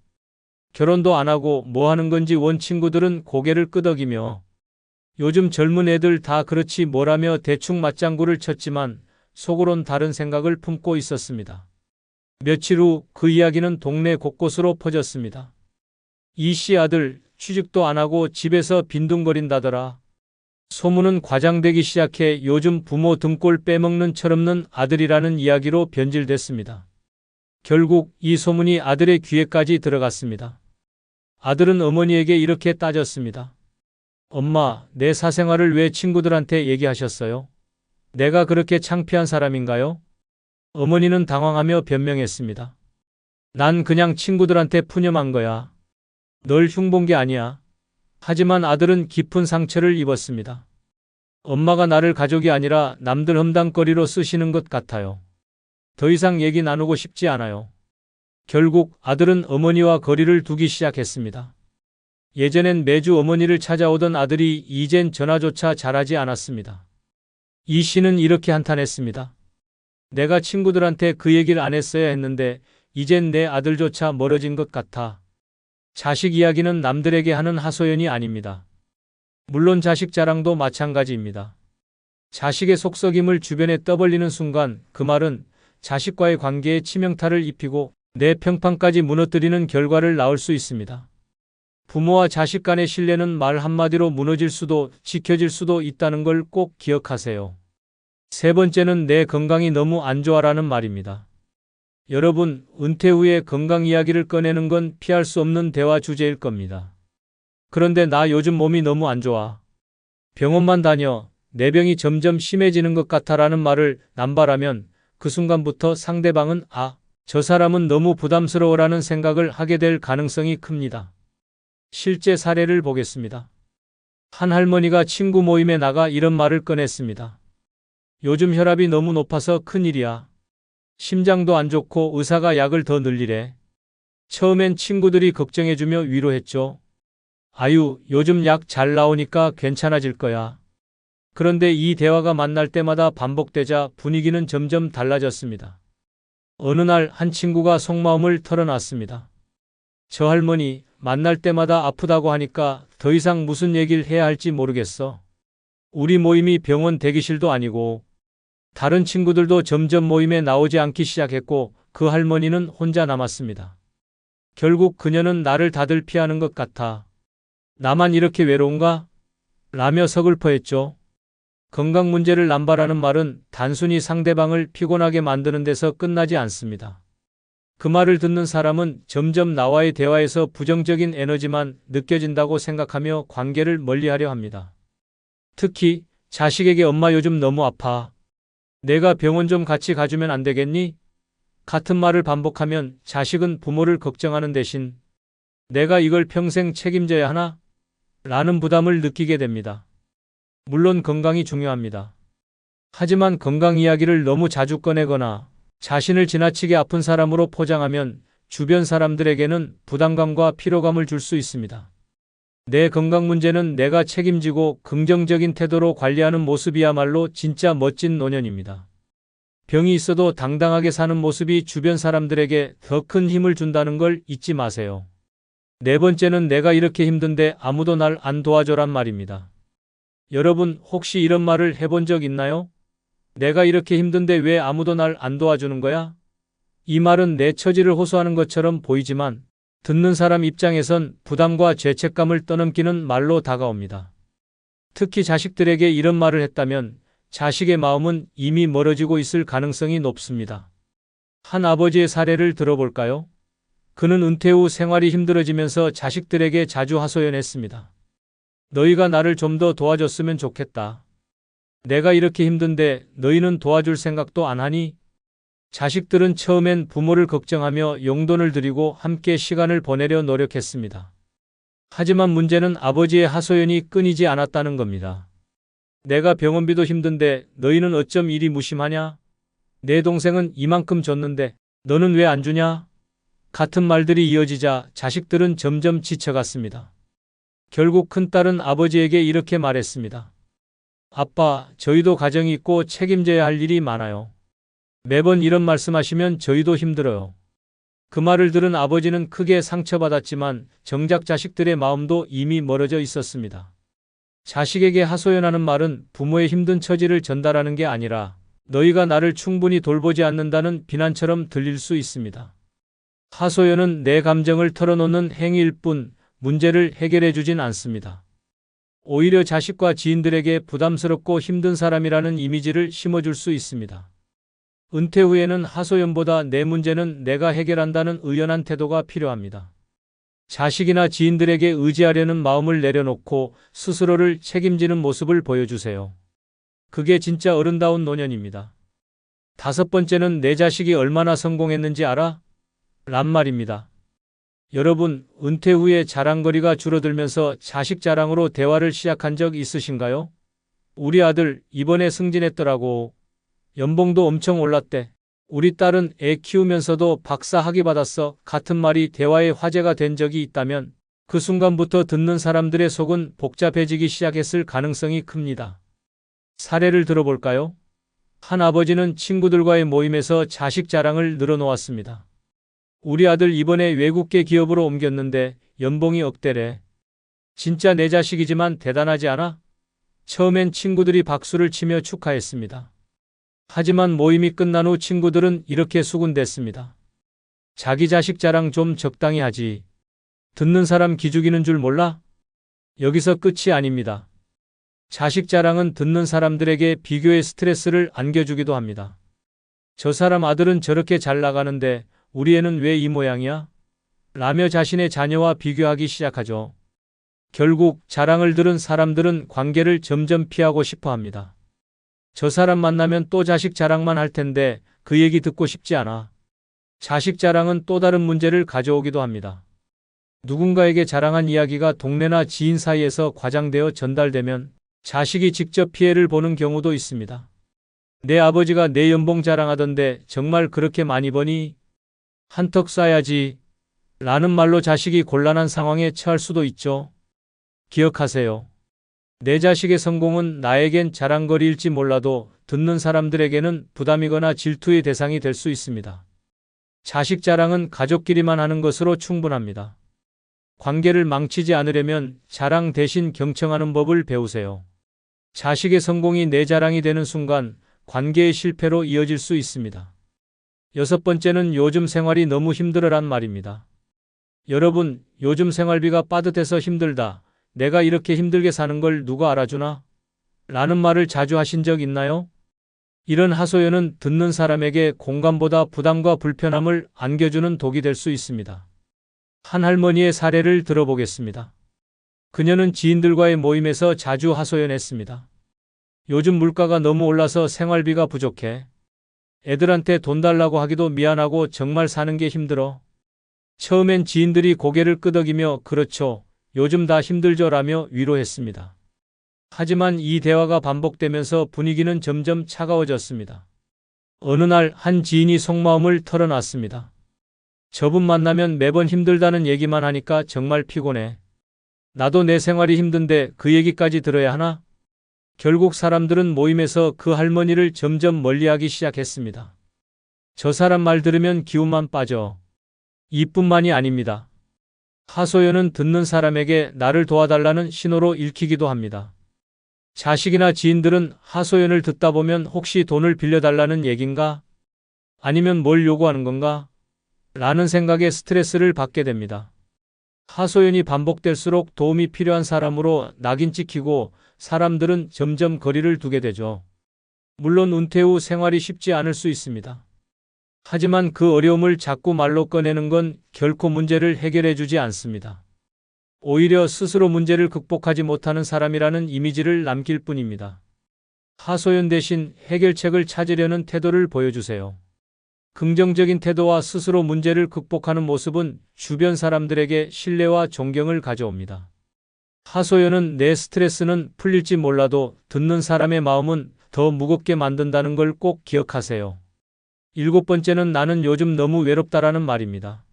결혼도 안 하고 뭐 하는 건지 원 친구들은 고개를 끄덕이며 요즘 젊은 애들 다 그렇지 뭐라며 대충 맞장구를 쳤지만 속으론 다른 생각을 품고 있었습니다. 며칠 후 그 이야기는 동네 곳곳으로 퍼졌습니다. 이 씨 아들 취직도 안 하고 집에서 빈둥거린다더라. 소문은 과장되기 시작해 요즘 부모 등골 빼먹는 철없는 아들이라는 이야기로 변질됐습니다. 결국 이 소문이 아들의 귀에까지 들어갔습니다. 아들은 어머니에게 이렇게 따졌습니다. 엄마, 내 사생활을 왜 친구들한테 얘기하셨어요? 내가 그렇게 창피한 사람인가요? 어머니는 당황하며 변명했습니다. 난 그냥 친구들한테 푸념한 거야. 널 흉본 게 아니야. 하지만 아들은 깊은 상처를 입었습니다. 엄마가 나를 가족이 아니라 남들 험담거리로 쓰시는 것 같아요. 더 이상 얘기 나누고 싶지 않아요. 결국 아들은 어머니와 거리를 두기 시작했습니다. 예전엔 매주 어머니를 찾아오던 아들이 이젠 전화조차 잘하지 않았습니다. 이 씨는 이렇게 한탄했습니다. 내가 친구들한테 그 얘기를 안 했어야 했는데 이젠 내 아들조차 멀어진 것 같아. 자식 이야기는 남들에게 하는 하소연이 아닙니다. 물론 자식 자랑도 마찬가지입니다. 자식의 속썩임을 주변에 떠벌리는 순간 그 말은 자식과의 관계에 치명타를 입히고 내 평판까지 무너뜨리는 결과를 낳을 수 있습니다. 부모와 자식 간의 신뢰는 말 한마디로 무너질 수도 지켜질 수도 있다는 걸 꼭 기억하세요. 세 번째는 내 건강이 너무 안 좋아라는 말입니다. 여러분, 은퇴 후에 건강 이야기를 꺼내는 건 피할 수 없는 대화 주제일 겁니다. 그런데 나 요즘 몸이 너무 안 좋아. 병원만 다녀. 내 병이 점점 심해지는 것 같아라는 말을 남발하면 그 순간부터 상대방은 저 사람은 너무 부담스러워라는 생각을 하게 될 가능성이 큽니다. 실제 사례를 보겠습니다. 한 할머니가 친구 모임에 나가 이런 말을 꺼냈습니다. 요즘 혈압이 너무 높아서 큰일이야. 심장도 안 좋고 의사가 약을 더 늘리래. 처음엔 친구들이 걱정해주며 위로했죠. 아유, 요즘 약 잘 나오니까 괜찮아질 거야. 그런데 이 대화가 만날 때마다 반복되자 분위기는 점점 달라졌습니다. 어느 날 한 친구가 속마음을 털어놨습니다. 저 할머니 만날 때마다 아프다고 하니까 더 이상 무슨 얘기를 해야 할지 모르겠어. 우리 모임이 병원 대기실도 아니고 다른 친구들도 점점 모임에 나오지 않기 시작했고 그 할머니는 혼자 남았습니다. 결국 그녀는 나를 다들 피하는 것 같아. 나만 이렇게 외로운가? 라며 서글퍼했죠. 건강 문제를 남발하는 말은 단순히 상대방을 피곤하게 만드는 데서 끝나지 않습니다. 그 말을 듣는 사람은 점점 나와의 대화에서 부정적인 에너지만 느껴진다고 생각하며 관계를 멀리하려 합니다. 특히 자식에게 엄마 요즘 너무 아파. 내가 병원 좀 같이 가주면 안 되겠니? 같은 말을 반복하면 자식은 부모를 걱정하는 대신 내가 이걸 평생 책임져야 하나? 라는 부담을 느끼게 됩니다. 물론 건강이 중요합니다. 하지만 건강 이야기를 너무 자주 꺼내거나 자신을 지나치게 아픈 사람으로 포장하면 주변 사람들에게는 부담감과 피로감을 줄 수 있습니다. 내 건강 문제는 내가 책임지고 긍정적인 태도로 관리하는 모습이야말로 진짜 멋진 노년입니다. 병이 있어도 당당하게 사는 모습이 주변 사람들에게 더 큰 힘을 준다는 걸 잊지 마세요. 네 번째는 내가 이렇게 힘든데 아무도 날 안 도와줘란 말입니다. 여러분 혹시 이런 말을 해본 적 있나요? 내가 이렇게 힘든데 왜 아무도 날 안 도와주는 거야? 이 말은 내 처지를 호소하는 것처럼 보이지만 듣는 사람 입장에선 부담과 죄책감을 떠넘기는 말로 다가옵니다. 특히 자식들에게 이런 말을 했다면 자식의 마음은 이미 멀어지고 있을 가능성이 높습니다. 한 아버지의 사례를 들어볼까요? 그는 은퇴 후 생활이 힘들어지면서 자식들에게 자주 하소연했습니다. 너희가 나를 좀 더 도와줬으면 좋겠다. 내가 이렇게 힘든데 너희는 도와줄 생각도 안 하니? 자식들은 처음엔 부모를 걱정하며 용돈을 드리고 함께 시간을 보내려 노력했습니다. 하지만 문제는 아버지의 하소연이 끊이지 않았다는 겁니다. 내가 병원비도 힘든데 너희는 어쩜 이리 무심하냐? 내 동생은 이만큼 줬는데 너는 왜 안 주냐? 같은 말들이 이어지자 자식들은 점점 지쳐갔습니다. 결국 큰딸은 아버지에게 이렇게 말했습니다. 아빠, 저희도 가정이 있고 책임져야 할 일이 많아요. 매번 이런 말씀하시면 저희도 힘들어요. 그 말을 들은 아버지는 크게 상처받았지만 정작 자식들의 마음도 이미 멀어져 있었습니다. 자식에게 하소연하는 말은 부모의 힘든 처지를 전달하는 게 아니라 너희가 나를 충분히 돌보지 않는다는 비난처럼 들릴 수 있습니다. 하소연은 내 감정을 털어놓는 행위일 뿐 문제를 해결해 주진 않습니다. 오히려 자식과 지인들에게 부담스럽고 힘든 사람이라는 이미지를 심어줄 수 있습니다. 은퇴 후에는 하소연보다 내 문제는 내가 해결한다는 의연한 태도가 필요합니다. 자식이나 지인들에게 의지하려는 마음을 내려놓고 스스로를 책임지는 모습을 보여주세요. 그게 진짜 어른다운 노년입니다. 다섯 번째는 내 자식이 얼마나 성공했는지 알아? 란 말입니다. 여러분, 은퇴 후에 자랑거리가 줄어들면서 자식 자랑으로 대화를 시작한 적 있으신가요? 우리 아들 이번에 승진했더라고. 연봉도 엄청 올랐대. 우리 딸은 애 키우면서도 박사 학위 받았어. 같은 말이 대화의 화제가 된 적이 있다면 그 순간부터 듣는 사람들의 속은 복잡해지기 시작했을 가능성이 큽니다. 사례를 들어볼까요? 한 아버지는 친구들과의 모임에서 자식 자랑을 늘어놓았습니다. 우리 아들 이번에 외국계 기업으로 옮겼는데 연봉이 억대래. 진짜 내 자식이지만 대단하지 않아? 처음엔 친구들이 박수를 치며 축하했습니다. 하지만 모임이 끝난 후 친구들은 이렇게 수군댔습니다. 자기 자식 자랑 좀 적당히 하지. 듣는 사람 기죽이는 줄 몰라? 여기서 끝이 아닙니다. 자식 자랑은 듣는 사람들에게 비교의 스트레스를 안겨주기도 합니다. 저 사람 아들은 저렇게 잘 나가는데 우리 애는 왜 이 모양이야? 라며 자신의 자녀와 비교하기 시작하죠. 결국 자랑을 들은 사람들은 관계를 점점 피하고 싶어 합니다. 저 사람 만나면 또 자식 자랑만 할 텐데 그 얘기 듣고 싶지 않아. 자식 자랑은 또 다른 문제를 가져오기도 합니다. 누군가에게 자랑한 이야기가 동네나 지인 사이에서 과장되어 전달되면 자식이 직접 피해를 보는 경우도 있습니다. 내 아버지가 내 연봉 자랑하던데 정말 그렇게 많이 버니? 한턱 쏴야지. 라는 말로 자식이 곤란한 상황에 처할 수도 있죠. 기억하세요. 내 자식의 성공은 나에겐 자랑거리일지 몰라도 듣는 사람들에게는 부담이거나 질투의 대상이 될 수 있습니다. 자식 자랑은 가족끼리만 하는 것으로 충분합니다. 관계를 망치지 않으려면 자랑 대신 경청하는 법을 배우세요. 자식의 성공이 내 자랑이 되는 순간 관계의 실패로 이어질 수 있습니다. 6번째는 요즘 생활이 너무 힘들어란 말입니다. 여러분, 요즘 생활비가 빠듯해서 힘들다. 내가 이렇게 힘들게 사는 걸 누가 알아주나? 라는 말을 자주 하신 적 있나요? 이런 하소연은 듣는 사람에게 공감보다 부담과 불편함을 안겨주는 독이 될 수 있습니다. 한 할머니의 사례를 들어보겠습니다. 그녀는 지인들과의 모임에서 자주 하소연했습니다. 요즘 물가가 너무 올라서 생활비가 부족해. 애들한테 돈 달라고 하기도 미안하고 정말 사는 게 힘들어. 처음엔 지인들이 고개를 끄덕이며 그렇죠. 요즘 다 힘들죠라며 위로했습니다. 하지만 이 대화가 반복되면서 분위기는 점점 차가워졌습니다. 어느 날 한 지인이 속마음을 털어놨습니다. 저분 만나면 매번 힘들다는 얘기만 하니까 정말 피곤해. 나도 내 생활이 힘든데 그 얘기까지 들어야 하나? 결국 사람들은 모임에서 그 할머니를 점점 멀리하기 시작했습니다. 저 사람 말 들으면 기운만 빠져. 이뿐만이 아닙니다. 하소연은 듣는 사람에게 나를 도와달라는 신호로 읽히기도 합니다. 자식이나 지인들은 하소연을 듣다 보면 혹시 돈을 빌려달라는 얘긴가? 아니면 뭘 요구하는 건가? 라는 생각에 스트레스를 받게 됩니다. 하소연이 반복될수록 도움이 필요한 사람으로 낙인 찍히고 사람들은 점점 거리를 두게 되죠. 물론 은퇴 후 생활이 쉽지 않을 수 있습니다. 하지만 그 어려움을 자꾸 말로 꺼내는 건 결코 문제를 해결해 주지 않습니다. 오히려 스스로 문제를 극복하지 못하는 사람이라는 이미지를 남길 뿐입니다. 하소연 대신 해결책을 찾으려는 태도를 보여주세요. 긍정적인 태도와 스스로 문제를 극복하는 모습은 주변 사람들에게 신뢰와 존경을 가져옵니다. 하소연은 내 스트레스는 풀릴지 몰라도 듣는 사람의 마음은 더 무겁게 만든다는 걸 꼭 기억하세요. 7번째는 나는 요즘 너무 외롭다라는 말입니다.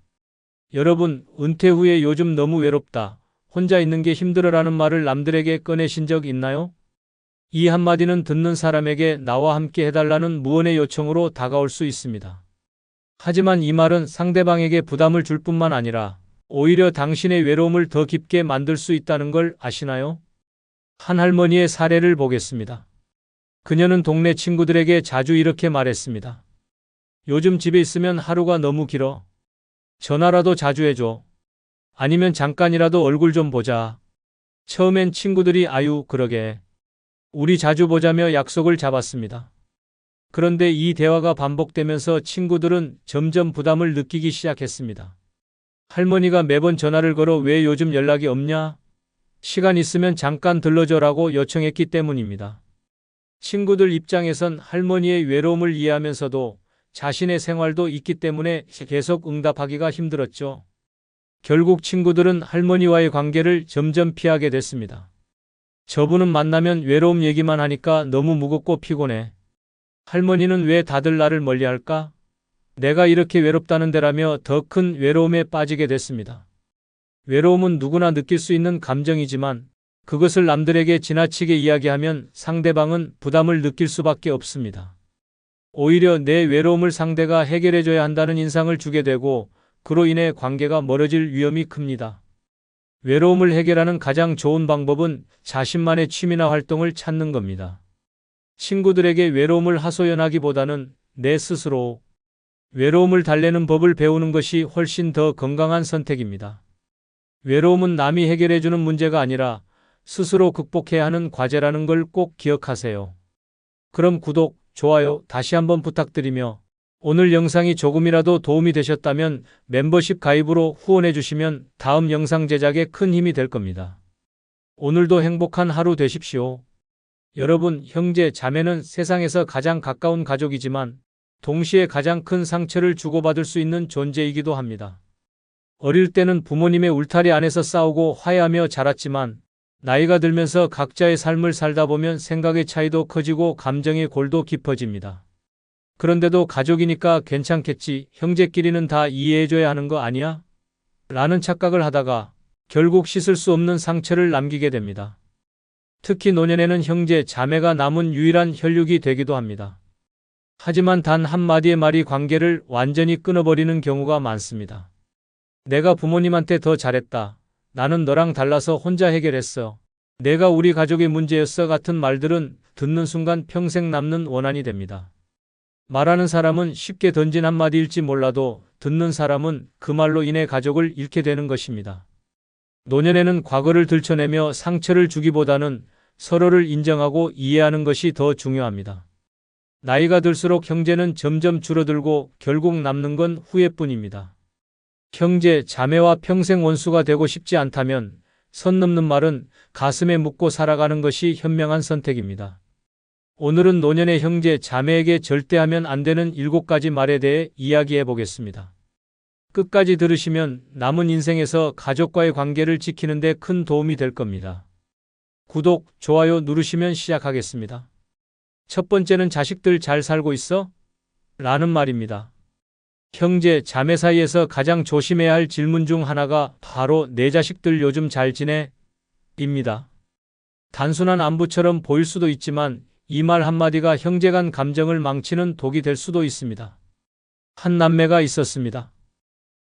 여러분, 은퇴 후에 요즘 너무 외롭다, 혼자 있는 게 힘들어라는 말을 남들에게 꺼내신 적 있나요? 이 한마디는 듣는 사람에게 나와 함께 해달라는 무언의 요청으로 다가올 수 있습니다. 하지만 이 말은 상대방에게 부담을 줄 뿐만 아니라 오히려 당신의 외로움을 더 깊게 만들 수 있다는 걸 아시나요? 한 할머니의 사례를 보겠습니다. 그녀는 동네 친구들에게 자주 이렇게 말했습니다. 요즘 집에 있으면 하루가 너무 길어. 전화라도 자주 해줘. 아니면 잠깐이라도 얼굴 좀 보자. 처음엔 친구들이 아유, 그러게. 우리 자주 보자며 약속을 잡았습니다. 그런데 이 대화가 반복되면서 친구들은 점점 부담을 느끼기 시작했습니다. 할머니가 매번 전화를 걸어 왜 요즘 연락이 없냐? 시간 있으면 잠깐 들러줘라고 요청했기 때문입니다. 친구들 입장에선 할머니의 외로움을 이해하면서도 자신의 생활도 있기 때문에 계속 응답하기가 힘들었죠. 결국 친구들은 할머니와의 관계를 점점 피하게 됐습니다. 저분은 만나면 외로움 얘기만 하니까 너무 무겁고 피곤해. 할머니는 왜 다들 나를 멀리할까? 내가 이렇게 외롭다는 데라며 더 큰 외로움에 빠지게 됐습니다. 외로움은 누구나 느낄 수 있는 감정이지만 그것을 남들에게 지나치게 이야기하면 상대방은 부담을 느낄 수밖에 없습니다. 오히려 내 외로움을 상대가 해결해줘야 한다는 인상을 주게 되고 그로 인해 관계가 멀어질 위험이 큽니다. 외로움을 해결하는 가장 좋은 방법은 자신만의 취미나 활동을 찾는 겁니다. 친구들에게 외로움을 하소연하기보다는 내 스스로 외로움을 달래는 법을 배우는 것이 훨씬 더 건강한 선택입니다. 외로움은 남이 해결해주는 문제가 아니라 스스로 극복해야 하는 과제라는 걸 꼭 기억하세요. 그럼 구독, 좋아요 다시 한번 부탁드리며 오늘 영상이 조금이라도 도움이 되셨다면 멤버십 가입으로 후원해 주시면 다음 영상 제작에 큰 힘이 될 겁니다. 오늘도 행복한 하루 되십시오. 여러분, 형제, 자매는 세상에서 가장 가까운 가족이지만 동시에 가장 큰 상처를 주고받을 수 있는 존재이기도 합니다. 어릴 때는 부모님의 울타리 안에서 싸우고 화해하며 자랐지만 나이가 들면서 각자의 삶을 살다 보면 생각의 차이도 커지고 감정의 골도 깊어집니다. 그런데도 가족이니까 괜찮겠지, 형제끼리는 다 이해해줘야 하는 거 아니야? 라는 착각을 하다가 결국 씻을 수 없는 상처를 남기게 됩니다. 특히 노년에는 형제, 자매가 남은 유일한 혈육이 되기도 합니다. 하지만 단 한마디의 말이 관계를 완전히 끊어버리는 경우가 많습니다. 내가 부모님한테 더 잘했다. 나는 너랑 달라서 혼자 해결했어. 내가 우리 가족의 문제였어 같은 말들은 듣는 순간 평생 남는 원한이 됩니다. 말하는 사람은 쉽게 던진 한마디일지 몰라도 듣는 사람은 그 말로 인해 가족을 잃게 되는 것입니다. 노년에는 과거를 들춰내며 상처를 주기보다는 서로를 인정하고 이해하는 것이 더 중요합니다. 나이가 들수록 형제는 점점 줄어들고 결국 남는 건 후회뿐입니다. 형제, 자매와 평생 원수가 되고 싶지 않다면 선 넘는 말은 가슴에 묻고 살아가는 것이 현명한 선택입니다. 오늘은 노년의 형제, 자매에게 절대 하면 안 되는 7가지 말에 대해 이야기해 보겠습니다. 끝까지 들으시면 남은 인생에서 가족과의 관계를 지키는 데 큰 도움이 될 겁니다. 구독, 좋아요 누르시면 시작하겠습니다. 첫 번째는 자식들 잘 살고 있어? 라는 말입니다. 형제, 자매 사이에서 가장 조심해야 할 질문 중 하나가 바로 내 자식들 요즘 잘 지내? 입니다. 단순한 안부처럼 보일 수도 있지만 이 말 한마디가 형제간 감정을 망치는 독이 될 수도 있습니다. 한 남매가 있었습니다.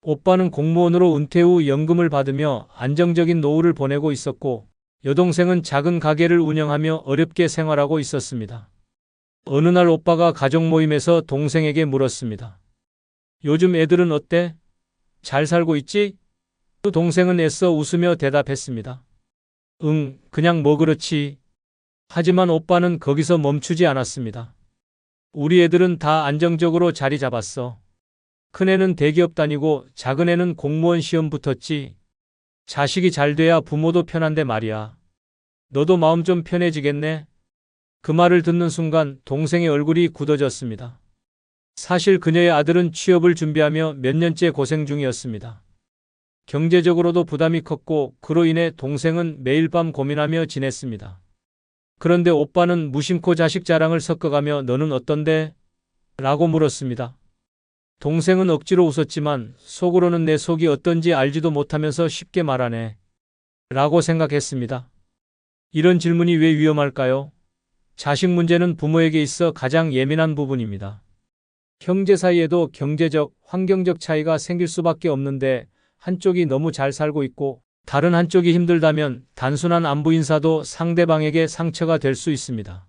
오빠는 공무원으로 은퇴 후 연금을 받으며 안정적인 노후를 보내고 있었고 여동생은 작은 가게를 운영하며 어렵게 생활하고 있었습니다. 어느 날 오빠가 가족 모임에서 동생에게 물었습니다. 요즘 애들은 어때? 잘 살고 있지? 그 동생은 애써 웃으며 대답했습니다. 응, 그냥 뭐 그렇지. 하지만 오빠는 거기서 멈추지 않았습니다. 우리 애들은 다 안정적으로 자리 잡았어. 큰애는 대기업 다니고 작은애는 공무원 시험 붙었지. 자식이 잘 돼야 부모도 편한데 말이야. 너도 마음 좀 편해지겠네? 그 말을 듣는 순간 동생의 얼굴이 굳어졌습니다. 사실 그녀의 아들은 취업을 준비하며 몇 년째 고생 중이었습니다. 경제적으로도 부담이 컸고 그로 인해 동생은 매일 밤 고민하며 지냈습니다. 그런데 오빠는 무심코 자식 자랑을 섞어가며 너는 어떤데? 라고 물었습니다. 동생은 억지로 웃었지만 속으로는 내 속이 어떤지 알지도 못하면서 쉽게 말하네. 라고 생각했습니다. 이런 질문이 왜 위험할까요? 자식 문제는 부모에게 있어 가장 예민한 부분입니다. 형제 사이에도 경제적, 환경적 차이가 생길 수밖에 없는데 한쪽이 너무 잘 살고 있고 다른 한쪽이 힘들다면 단순한 안부 인사도 상대방에게 상처가 될 수 있습니다.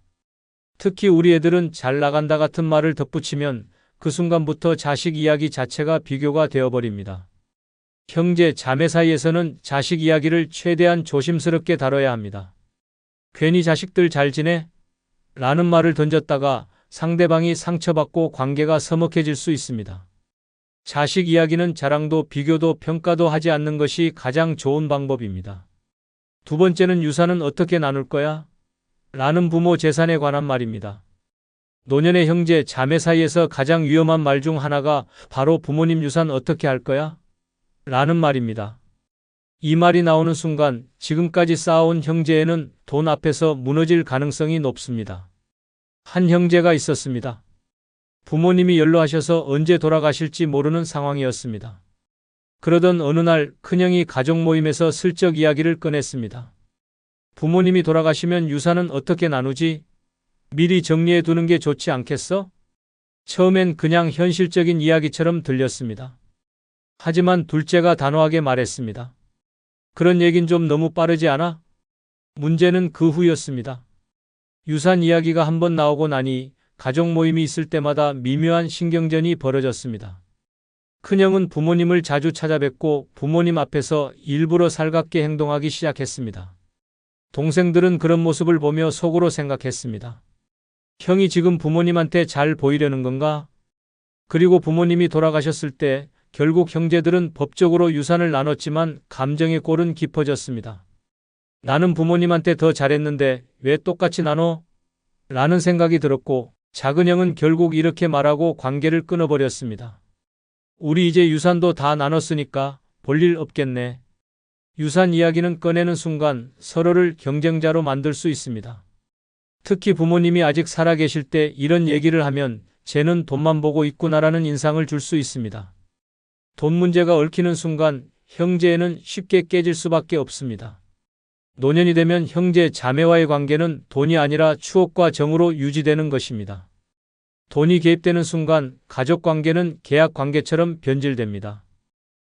특히 우리 애들은 잘 나간다 같은 말을 덧붙이면 그 순간부터 자식 이야기 자체가 비교가 되어버립니다. 형제, 자매 사이에서는 자식 이야기를 최대한 조심스럽게 다뤄야 합니다. 괜히 자식들 잘 지내? 라는 말을 던졌다가 상대방이 상처받고 관계가 서먹해질 수 있습니다. 자식 이야기는 자랑도 비교도 평가도 하지 않는 것이 가장 좋은 방법입니다. 두 번째는 유산은 어떻게 나눌 거야? 라는 부모 재산에 관한 말입니다. 노년의 형제, 자매 사이에서 가장 위험한 말 중 하나가 바로 부모님 유산 어떻게 할 거야? 라는 말입니다. 이 말이 나오는 순간 지금까지 쌓아온 형제에는 돈 앞에서 무너질 가능성이 높습니다. 한 형제가 있었습니다. 부모님이 연로하셔서 언제 돌아가실지 모르는 상황이었습니다. 그러던 어느 날 큰형이 가족 모임에서 슬쩍 이야기를 꺼냈습니다. 부모님이 돌아가시면 유산은 어떻게 나누지? 미리 정리해 두는 게 좋지 않겠어? 처음엔 그냥 현실적인 이야기처럼 들렸습니다. 하지만 둘째가 단호하게 말했습니다. 그런 얘긴 좀 너무 빠르지 않아? 문제는 그 후였습니다. 유산 이야기가 한번 나오고 나니 가족 모임이 있을 때마다 미묘한 신경전이 벌어졌습니다. 큰형은 부모님을 자주 찾아뵙고 부모님 앞에서 일부러 살갑게 행동하기 시작했습니다. 동생들은 그런 모습을 보며 속으로 생각했습니다. 형이 지금 부모님한테 잘 보이려는 건가? 그리고 부모님이 돌아가셨을 때 결국 형제들은 법적으로 유산을 나눴지만 감정의 골은 깊어졌습니다. 나는 부모님한테 더 잘했는데 왜 똑같이 나눠? 라는 생각이 들었고 작은 형은 결국 이렇게 말하고 관계를 끊어버렸습니다. 우리 이제 유산도 다 나눴으니까 볼일 없겠네. 유산 이야기는 꺼내는 순간 서로를 경쟁자로 만들 수 있습니다. 특히 부모님이 아직 살아계실 때 이런 얘기를 하면 쟤는 돈만 보고 있구나라는 인상을 줄 수 있습니다. 돈 문제가 얽히는 순간 형제애는 쉽게 깨질 수밖에 없습니다. 노년이 되면 형제 자매와의 관계는 돈이 아니라 추억과 정으로 유지되는 것입니다. 돈이 개입되는 순간 가족 관계는 계약 관계처럼 변질됩니다.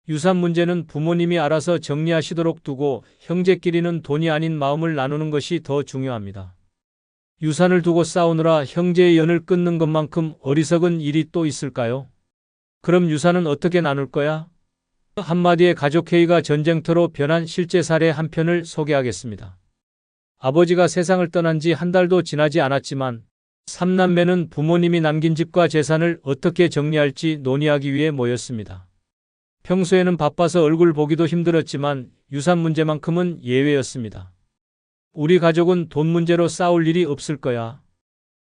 유산 문제는 부모님이 알아서 정리하시도록 두고 형제끼리는 돈이 아닌 마음을 나누는 것이 더 중요합니다. 유산을 두고 싸우느라 형제의 연을 끊는 것만큼 어리석은 일이 또 있을까요? 그럼 유산은 어떻게 나눌 거야? 한마디의 가족회의가 전쟁터로 변한 실제 사례 한 편을 소개하겠습니다. 아버지가 세상을 떠난 지 한 달도 지나지 않았지만 삼남매는 부모님이 남긴 집과 재산을 어떻게 정리할지 논의하기 위해 모였습니다. 평소에는 바빠서 얼굴 보기도 힘들었지만 유산 문제만큼은 예외였습니다. 우리 가족은 돈 문제로 싸울 일이 없을 거야.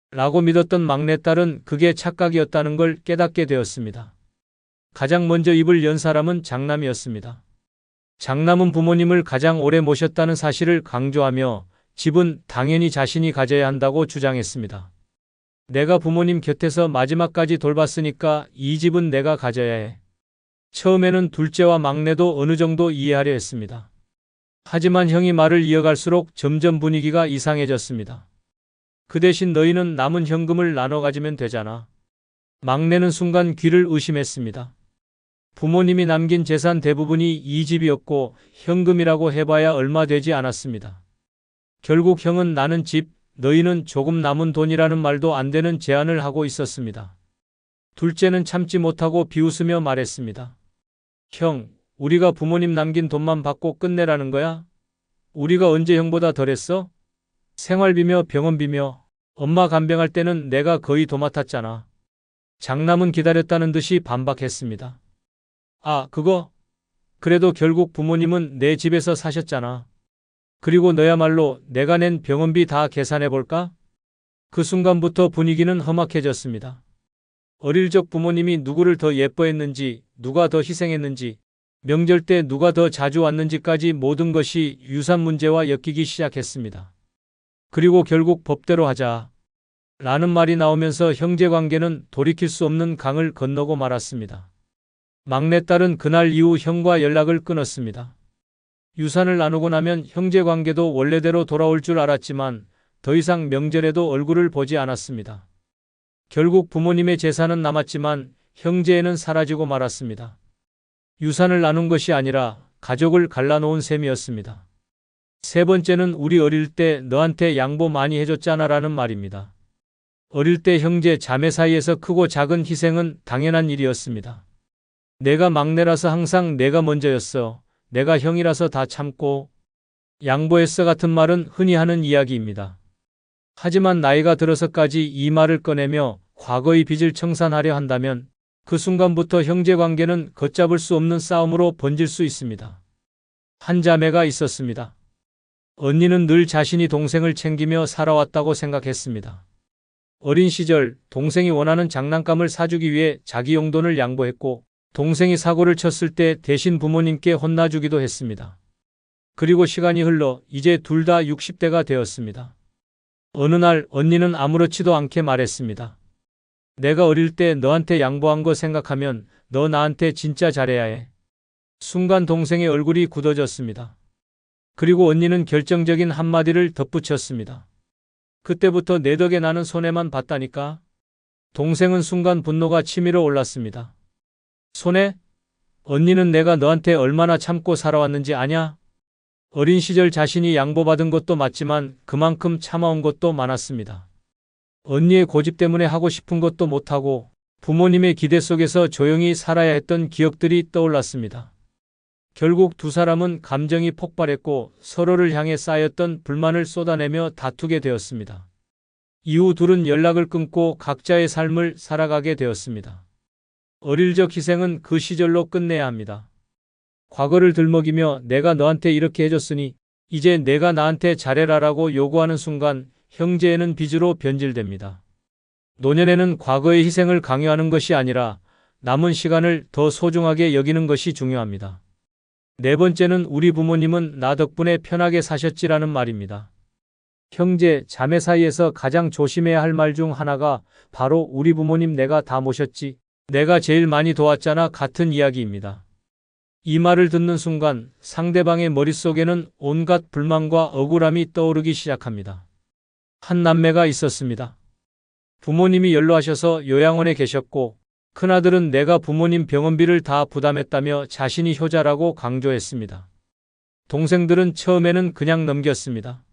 라고 믿었던 막내딸은 그게 착각이었다는 걸 깨닫게 되었습니다. 가장 먼저 입을 연 사람은 장남이었습니다. 장남은 부모님을 가장 오래 모셨다는 사실을 강조하며 집은 당연히 자신이 가져야 한다고 주장했습니다. 내가 부모님 곁에서 마지막까지 돌봤으니까 이 집은 내가 가져야 해. 처음에는 둘째와 막내도 어느 정도 이해하려 했습니다. 하지만 형이 말을 이어갈수록 점점 분위기가 이상해졌습니다. 그 대신 너희는 남은 현금을 나눠 가지면 되잖아. 막내는 순간 귀를 의심했습니다. 부모님이 남긴 재산 대부분이 이 집이었고 현금이라고 해봐야 얼마 되지 않았습니다. 결국 형은 나는 집, 너희는 조금 남은 돈이라는 말도 안 되는 제안을 하고 있었습니다. 둘째는 참지 못하고 비웃으며 말했습니다. 형, 우리가 부모님 남긴 돈만 받고 끝내라는 거야? 우리가 언제 형보다 덜했어? 생활비며 병원비며 엄마 간병할 때는 내가 거의 도맡았잖아. 장남은 기다렸다는 듯이 반박했습니다. 아, 그거? 그래도 결국 부모님은 내 집에서 사셨잖아. 그리고 너야말로 내가 낸 병원비 다 계산해볼까? 그 순간부터 분위기는 험악해졌습니다. 어릴 적 부모님이 누구를 더 예뻐했는지, 누가 더 희생했는지, 명절 때 누가 더 자주 왔는지까지 모든 것이 유산 문제와 엮이기 시작했습니다. 그리고 결국 법대로 하자. 라는 말이 나오면서 형제관계는 돌이킬 수 없는 강을 건너고 말았습니다. 막내딸은 그날 이후 형과 연락을 끊었습니다. 유산을 나누고 나면 형제관계도 원래대로 돌아올 줄 알았지만 더 이상 명절에도 얼굴을 보지 않았습니다. 결국 부모님의 재산은 남았지만 형제애는 사라지고 말았습니다. 유산을 나눈 것이 아니라 가족을 갈라놓은 셈이었습니다. 세 번째는 우리 어릴 때 너한테 양보 많이 해줬잖아 라는 말입니다. 어릴 때 형제 자매 사이에서 크고 작은 희생은 당연한 일이었습니다. 내가 막내라서 항상 내가 먼저였어. 내가 형이라서 다 참고 양보했어 같은 말은 흔히 하는 이야기입니다. 하지만 나이가 들어서까지 이 말을 꺼내며 과거의 빚을 청산하려 한다면 그 순간부터 형제관계는 걷잡을 수 없는 싸움으로 번질 수 있습니다. 한 자매가 있었습니다. 언니는 늘 자신이 동생을 챙기며 살아왔다고 생각했습니다. 어린 시절 동생이 원하는 장난감을 사주기 위해 자기 용돈을 양보했고 동생이 사고를 쳤을 때 대신 부모님께 혼나주기도 했습니다. 그리고 시간이 흘러 이제 둘 다 60대가 되었습니다. 어느 날 언니는 아무렇지도 않게 말했습니다. 내가 어릴 때 너한테 양보한 거 생각하면 너 나한테 진짜 잘해야 해. 순간 동생의 얼굴이 굳어졌습니다. 그리고 언니는 결정적인 한마디를 덧붙였습니다. 그때부터 내 덕에 나는 손해만 봤다니까. 동생은 순간 분노가 치밀어 올랐습니다. 손해? 언니는 내가 너한테 얼마나 참고 살아왔는지 아냐? 어린 시절 자신이 양보받은 것도 맞지만 그만큼 참아온 것도 많았습니다. 언니의 고집 때문에 하고 싶은 것도 못하고 부모님의 기대 속에서 조용히 살아야 했던 기억들이 떠올랐습니다. 결국 두 사람은 감정이 폭발했고 서로를 향해 쌓였던 불만을 쏟아내며 다투게 되었습니다. 이후 둘은 연락을 끊고 각자의 삶을 살아가게 되었습니다. 어릴 적 희생은 그 시절로 끝내야 합니다. 과거를 들먹이며 내가 너한테 이렇게 해줬으니 이제 내가 나한테 잘해라라고 요구하는 순간 형제애는 빚으로 변질됩니다. 노년에는 과거의 희생을 강요하는 것이 아니라 남은 시간을 더 소중하게 여기는 것이 중요합니다. 네 번째는 우리 부모님은 나 덕분에 편하게 사셨지라는 말입니다. 형제, 자매 사이에서 가장 조심해야 할 말 중 하나가 바로 우리 부모님 내가 다 모셨지. 내가 제일 많이 도왔잖아 같은 이야기입니다. 이 말을 듣는 순간 상대방의 머릿속에는 온갖 불만과 억울함이 떠오르기 시작합니다. 한 남매가 있었습니다. 부모님이 연로하셔서 요양원에 계셨고 큰아들은 내가 부모님 병원비를 다 부담했다며 자신이 효자라고 강조했습니다. 동생들은 처음에는 그냥 넘겼습니다.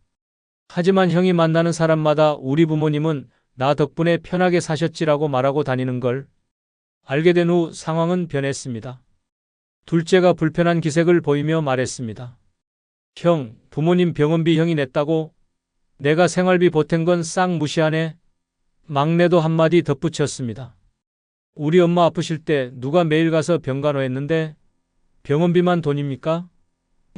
하지만 형이 만나는 사람마다 우리 부모님은 나 덕분에 편하게 사셨지라고 말하고 다니는 걸 알게 된 후 상황은 변했습니다. 둘째가 불편한 기색을 보이며 말했습니다. 형, 부모님 병원비 형이 냈다고? 내가 생활비 보탠 건 싹 무시하네. 막내도 한마디 덧붙였습니다. 우리 엄마 아프실 때 누가 매일 가서 병간호했는데 병원비만 돈입니까?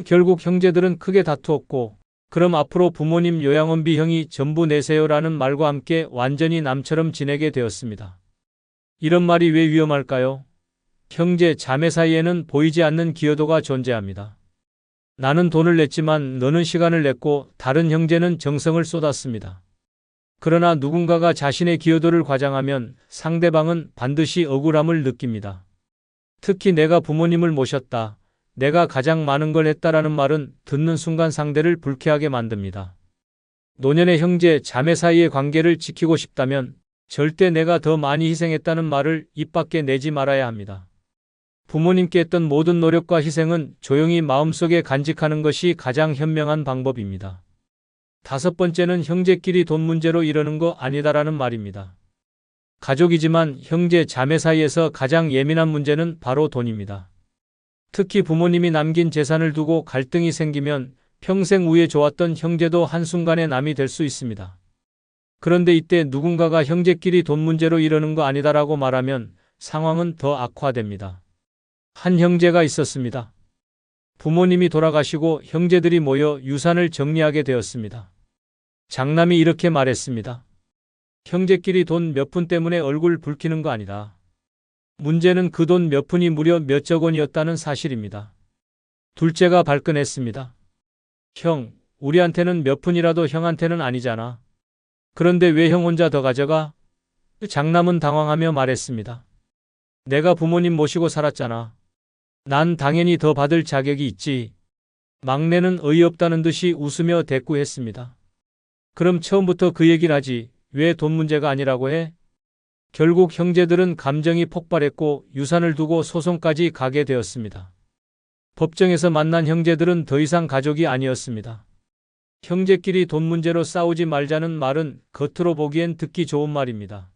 결국 형제들은 크게 다투었고 그럼 앞으로 부모님 요양원비 형이 전부 내세요라는 말과 함께 완전히 남처럼 지내게 되었습니다. 이런 말이 왜 위험할까요? 형제, 자매 사이에는 보이지 않는 기여도가 존재합니다. 나는 돈을 냈지만 너는 시간을 냈고 다른 형제는 정성을 쏟았습니다. 그러나 누군가가 자신의 기여도를 과장하면 상대방은 반드시 억울함을 느낍니다. 특히 내가 부모님을 모셨다, 내가 가장 많은 걸 했다라는 말은 듣는 순간 상대를 불쾌하게 만듭니다. 노년의 형제, 자매 사이의 관계를 지키고 싶다면 절대 내가 더 많이 희생했다는 말을 입 밖에 내지 말아야 합니다. 부모님께 했던 모든 노력과 희생은 조용히 마음속에 간직하는 것이 가장 현명한 방법입니다. 다섯 번째는 형제끼리 돈 문제로 이러는 거 아니다라는 말입니다. 가족이지만 형제, 자매 사이에서 가장 예민한 문제는 바로 돈입니다. 특히 부모님이 남긴 재산을 두고 갈등이 생기면 평생 우애 좋았던 형제도 한순간에 남이 될 수 있습니다. 그런데 이때 누군가가 형제끼리 돈 문제로 이러는 거 아니다라고 말하면 상황은 더 악화됩니다. 한 형제가 있었습니다. 부모님이 돌아가시고 형제들이 모여 유산을 정리하게 되었습니다. 장남이 이렇게 말했습니다. 형제끼리 돈 몇 푼 때문에 얼굴 붉히는 거 아니다. 문제는 그 돈 몇 푼이 무려 몇억 원이었다는 사실입니다. 둘째가 발끈했습니다. 형, 우리한테는 몇 푼이라도 형한테는 아니잖아. 그런데 왜 형 혼자 더 가져가? 장남은 당황하며 말했습니다. 내가 부모님 모시고 살았잖아. 난 당연히 더 받을 자격이 있지. 막내는 어이없다는 듯이 웃으며 대꾸했습니다. 그럼 처음부터 그 얘기를 하지. 왜 돈 문제가 아니라고 해? 결국 형제들은 감정이 폭발했고 유산을 두고 소송까지 가게 되었습니다. 법정에서 만난 형제들은 더 이상 가족이 아니었습니다. 형제끼리 돈 문제로 싸우지 말자는 말은 겉으로 보기엔 듣기 좋은 말입니다.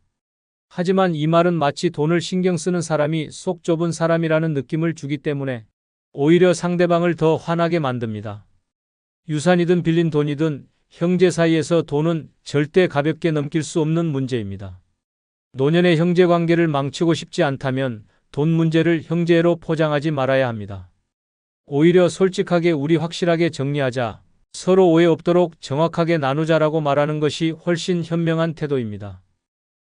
하지만 이 말은 마치 돈을 신경 쓰는 사람이 속 좁은 사람이라는 느낌을 주기 때문에 오히려 상대방을 더 화나게 만듭니다. 유산이든 빌린 돈이든 형제 사이에서 돈은 절대 가볍게 넘길 수 없는 문제입니다. 노년의 형제 관계를 망치고 싶지 않다면 돈 문제를 형제로 포장하지 말아야 합니다. 오히려 솔직하게 우리 확실하게 정리하자, 서로 오해 없도록 정확하게 나누자라고 말하는 것이 훨씬 현명한 태도입니다.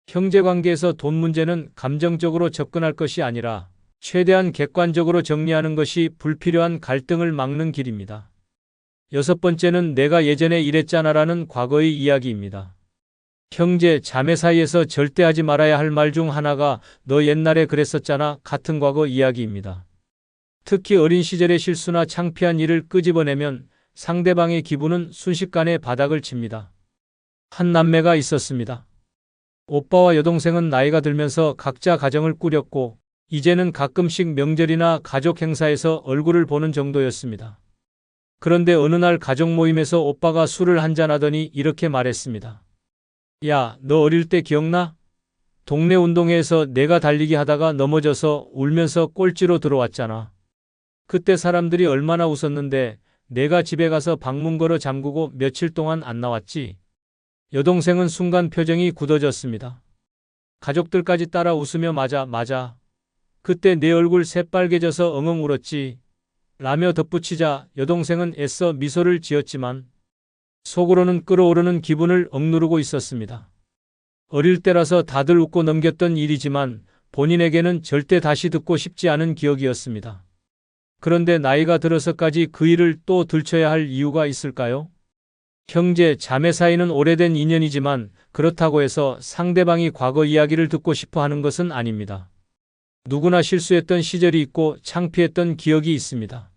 형제관계에서 돈 문제는 감정적으로 접근할 것이 아니라 최대한 객관적으로 정리하는 것이 불필요한 갈등을 막는 길입니다. 여섯 번째는 내가 예전에 이랬잖아라는 과거의 이야기입니다. 형제, 자매 사이에서 절대 하지 말아야 할 말 중 하나가 너 옛날에 그랬었잖아 같은 과거 이야기입니다. 특히 어린 시절의 실수나 창피한 일을 끄집어내면 상대방의 기분은 순식간에 바닥을 칩니다. 한 남매가 있었습니다. 오빠와 여동생은 나이가 들면서 각자 가정을 꾸렸고 이제는 가끔씩 명절이나 가족 행사에서 얼굴을 보는 정도였습니다. 그런데 어느 날 가족 모임에서 오빠가 술을 한잔하더니 이렇게 말했습니다. 야, 너 어릴 때 기억나? 동네 운동회에서 내가 달리기 하다가 넘어져서 울면서 꼴찌로 들어왔잖아. 그때 사람들이 얼마나 웃었는데 내가 집에 가서 방문 걸어 잠그고 며칠 동안 안 나왔지. 여동생은 순간 표정이 굳어졌습니다. 가족들까지 따라 웃으며 맞아. 그때 내 얼굴 새빨개져서 엉엉 울었지. 라며 덧붙이자 여동생은 애써 미소를 지었지만 속으로는 끓어오르는 기분을 억누르고 있었습니다. 어릴 때라서 다들 웃고 넘겼던 일이지만 본인에게는 절대 다시 듣고 싶지 않은 기억이었습니다. 그런데 나이가 들어서까지 그 일을 또 들춰야 할 이유가 있을까요? 형제, 자매 사이는 오래된 인연이지만 그렇다고 해서 상대방이 과거 이야기를 듣고 싶어 하는 것은 아닙니다. 누구나 실수했던 시절이 있고 창피했던 기억이 있습니다.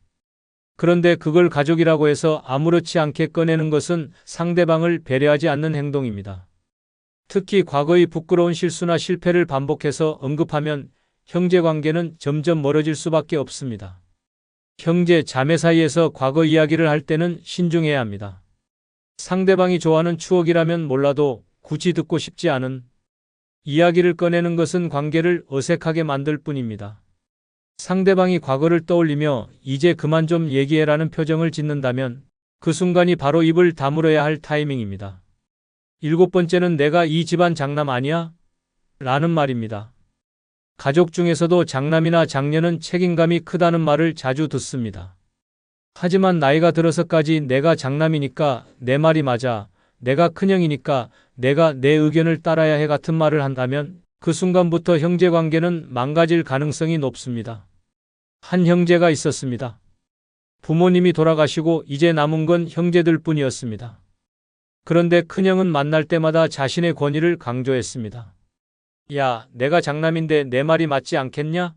그런데 그걸 가족이라고 해서 아무렇지 않게 꺼내는 것은 상대방을 배려하지 않는 행동입니다. 특히 과거의 부끄러운 실수나 실패를 반복해서 언급하면 형제 관계는 점점 멀어질 수밖에 없습니다. 형제, 자매 사이에서 과거 이야기를 할 때는 신중해야 합니다. 상대방이 좋아하는 추억이라면 몰라도 굳이 듣고 싶지 않은 이야기를 꺼내는 것은 관계를 어색하게 만들 뿐입니다. 상대방이 과거를 떠올리며 이제 그만 좀 얘기해라는 표정을 짓는다면 그 순간이 바로 입을 다물어야 할 타이밍입니다. 7번째는 내가 이 집안 장남 아니야? 라는 말입니다. 가족 중에서도 장남이나 장녀는 책임감이 크다는 말을 자주 듣습니다. 하지만 나이가 들어서까지 내가 장남이니까 내 말이 맞아, 내가 큰형이니까 내가 내 의견을 따라야 해 같은 말을 한다면 그 순간부터 형제관계는 망가질 가능성이 높습니다. 한 형제가 있었습니다. 부모님이 돌아가시고 이제 남은 건 형제들 뿐이었습니다. 그런데 큰형은 만날 때마다 자신의 권위를 강조했습니다. 야, 내가 장남인데 내 말이 맞지 않겠냐?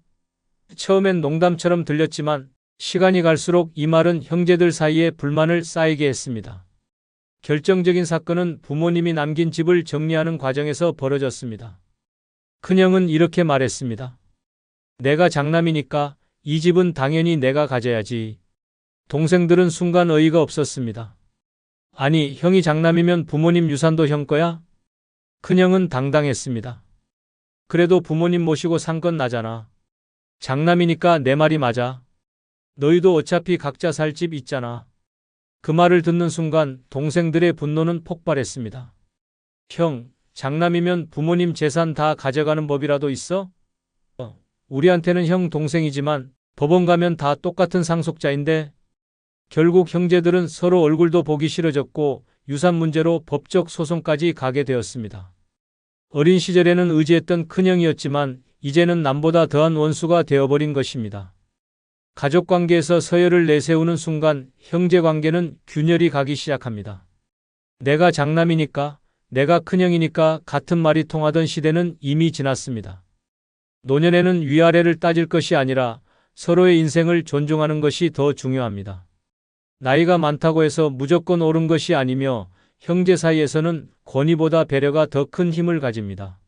처음엔 농담처럼 들렸지만 시간이 갈수록 이 말은 형제들 사이에 불만을 쌓이게 했습니다. 결정적인 사건은 부모님이 남긴 집을 정리하는 과정에서 벌어졌습니다. 큰형은 이렇게 말했습니다. 내가 장남이니까 이 집은 당연히 내가 가져야지. 동생들은 순간 어이가 없었습니다. 아니, 형이 장남이면 부모님 유산도 형 거야? 큰형은 당당했습니다. 그래도 부모님 모시고 산 건 나잖아. 장남이니까 내 말이 맞아. 너희도 어차피 각자 살 집 있잖아. 그 말을 듣는 순간 동생들의 분노는 폭발했습니다. 형, 장남이면 부모님 재산 다 가져가는 법이라도 있어? 우리한테는 형 동생이지만 법원 가면 다 똑같은 상속자인데. 결국 형제들은 서로 얼굴도 보기 싫어졌고 유산 문제로 법적 소송까지 가게 되었습니다. 어린 시절에는 의지했던 큰형이었지만 이제는 남보다 더한 원수가 되어버린 것입니다. 가족관계에서 서열을 내세우는 순간 형제관계는 균열이 가기 시작합니다. 내가 장남이니까, 내가 큰형이니까 같은 말이 통하던 시대는 이미 지났습니다. 노년에는 위아래를 따질 것이 아니라 서로의 인생을 존중하는 것이 더 중요합니다. 나이가 많다고 해서 무조건 옳은 것이 아니며 형제 사이에서는 권위보다 배려가 더 큰 힘을 가집니다.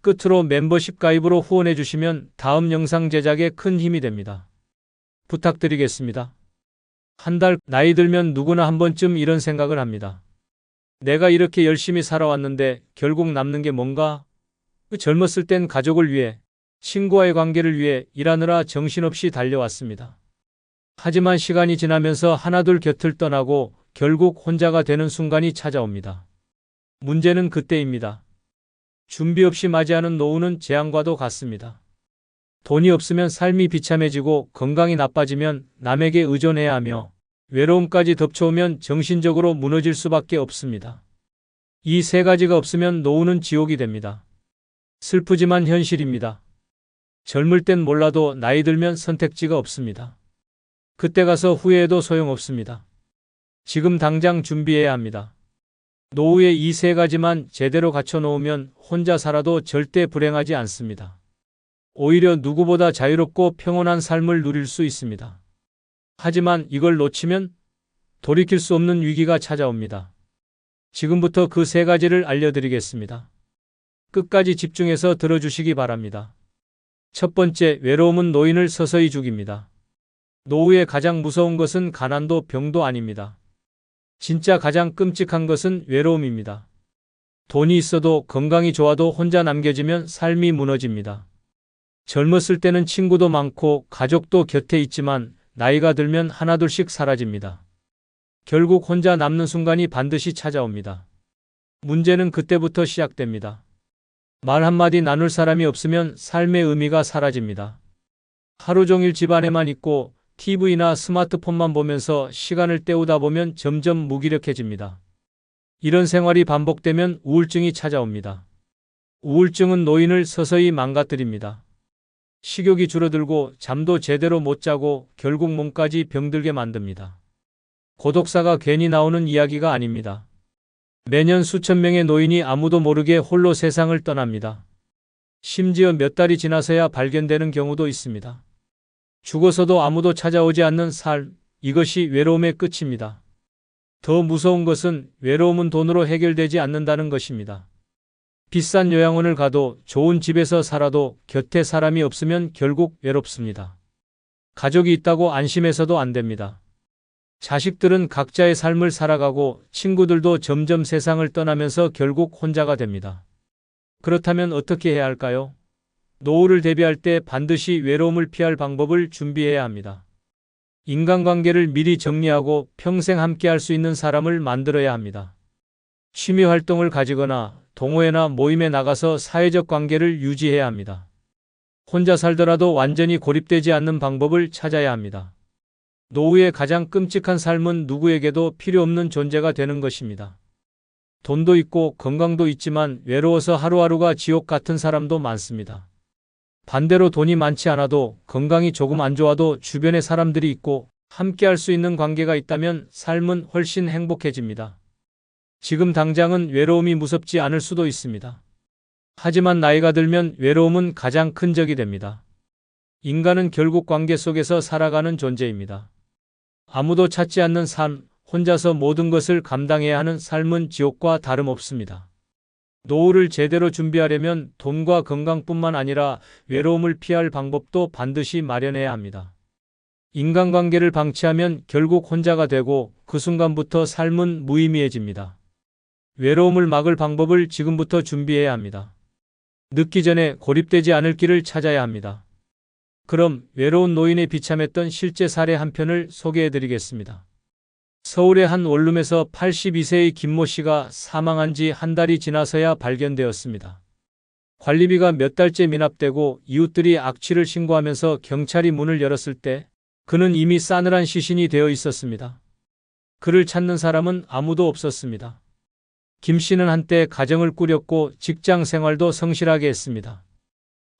끝으로 멤버십 가입으로 후원해 주시면 다음 영상 제작에 큰 힘이 됩니다. 부탁드리겠습니다. 한 달 나이 들면 누구나 한 번쯤 이런 생각을 합니다. 내가 이렇게 열심히 살아왔는데 결국 남는 게 뭔가? 젊었을 땐 가족을 위해, 친구와의 관계를 위해 일하느라 정신없이 달려왔습니다. 하지만 시간이 지나면서 하나둘 곁을 떠나고 결국 혼자가 되는 순간이 찾아옵니다. 문제는 그때입니다. 준비 없이 맞이하는 노후는 재앙과도 같습니다. 돈이 없으면 삶이 비참해지고 건강이 나빠지면 남에게 의존해야 하며 외로움까지 덮쳐오면 정신적으로 무너질 수밖에 없습니다. 이 세 가지가 없으면 노후는 지옥이 됩니다. 슬프지만 현실입니다. 젊을 땐 몰라도 나이 들면 선택지가 없습니다. 그때 가서 후회해도 소용없습니다. 지금 당장 준비해야 합니다. 노후에 이 세 가지만 제대로 갖춰놓으면 혼자 살아도 절대 불행하지 않습니다. 오히려 누구보다 자유롭고 평온한 삶을 누릴 수 있습니다. 하지만 이걸 놓치면 돌이킬 수 없는 위기가 찾아옵니다. 지금부터 그 세 가지를 알려드리겠습니다. 끝까지 집중해서 들어주시기 바랍니다. 첫 번째, 외로움은 노인을 서서히 죽입니다. 노후의 가장 무서운 것은 가난도 병도 아닙니다. 진짜 가장 끔찍한 것은 외로움입니다. 돈이 있어도 건강이 좋아도 혼자 남겨지면 삶이 무너집니다. 젊었을 때는 친구도 많고 가족도 곁에 있지만 나이가 들면 하나둘씩 사라집니다. 결국 혼자 남는 순간이 반드시 찾아옵니다. 문제는 그때부터 시작됩니다. 말 한마디 나눌 사람이 없으면 삶의 의미가 사라집니다. 하루 종일 집 안에만 있고 TV나 스마트폰만 보면서 시간을 때우다 보면 점점 무기력해집니다. 이런 생활이 반복되면 우울증이 찾아옵니다. 우울증은 노인을 서서히 망가뜨립니다. 식욕이 줄어들고 잠도 제대로 못 자고 결국 몸까지 병들게 만듭니다. 고독사가 괜히 나오는 이야기가 아닙니다. 매년 수천 명의 노인이 아무도 모르게 홀로 세상을 떠납니다. 심지어 몇 달이 지나서야 발견되는 경우도 있습니다. 죽어서도 아무도 찾아오지 않는 삶, 이것이 외로움의 끝입니다. 더 무서운 것은 외로움은 돈으로 해결되지 않는다는 것입니다. 비싼 요양원을 가도 좋은 집에서 살아도 곁에 사람이 없으면 결국 외롭습니다. 가족이 있다고 안심해서도 안 됩니다. 자식들은 각자의 삶을 살아가고 친구들도 점점 세상을 떠나면서 결국 혼자가 됩니다. 그렇다면 어떻게 해야 할까요? 노후를 대비할 때 반드시 외로움을 피할 방법을 준비해야 합니다. 인간관계를 미리 정리하고 평생 함께할 수 있는 사람을 만들어야 합니다. 취미 활동을 가지거나 동호회나 모임에 나가서 사회적 관계를 유지해야 합니다. 혼자 살더라도 완전히 고립되지 않는 방법을 찾아야 합니다. 노후의 가장 끔찍한 삶은 누구에게도 필요 없는 존재가 되는 것입니다. 돈도 있고 건강도 있지만 외로워서 하루하루가 지옥 같은 사람도 많습니다. 반대로 돈이 많지 않아도 건강이 조금 안 좋아도 주변에 사람들이 있고 함께 할 수 있는 관계가 있다면 삶은 훨씬 행복해집니다. 지금 당장은 외로움이 무섭지 않을 수도 있습니다. 하지만 나이가 들면 외로움은 가장 큰 적이 됩니다. 인간은 결국 관계 속에서 살아가는 존재입니다. 아무도 찾지 않는 삶, 혼자서 모든 것을 감당해야 하는 삶은 지옥과 다름없습니다. 노후를 제대로 준비하려면 돈과 건강뿐만 아니라 외로움을 피할 방법도 반드시 마련해야 합니다. 인간관계를 방치하면 결국 혼자가 되고 그 순간부터 삶은 무의미해집니다. 외로움을 막을 방법을 지금부터 준비해야 합니다. 늦기 전에 고립되지 않을 길을 찾아야 합니다. 그럼 외로운 노인의 비참했던 실제 사례 한 편을 소개해 드리겠습니다. 서울의 한 원룸에서 82세의 김모 씨가 사망한 지 한 달이 지나서야 발견되었습니다. 관리비가 몇 달째 미납되고 이웃들이 악취를 신고하면서 경찰이 문을 열었을 때 그는 이미 싸늘한 시신이 되어 있었습니다. 그를 찾는 사람은 아무도 없었습니다. 김 씨는 한때 가정을 꾸렸고 직장 생활도 성실하게 했습니다.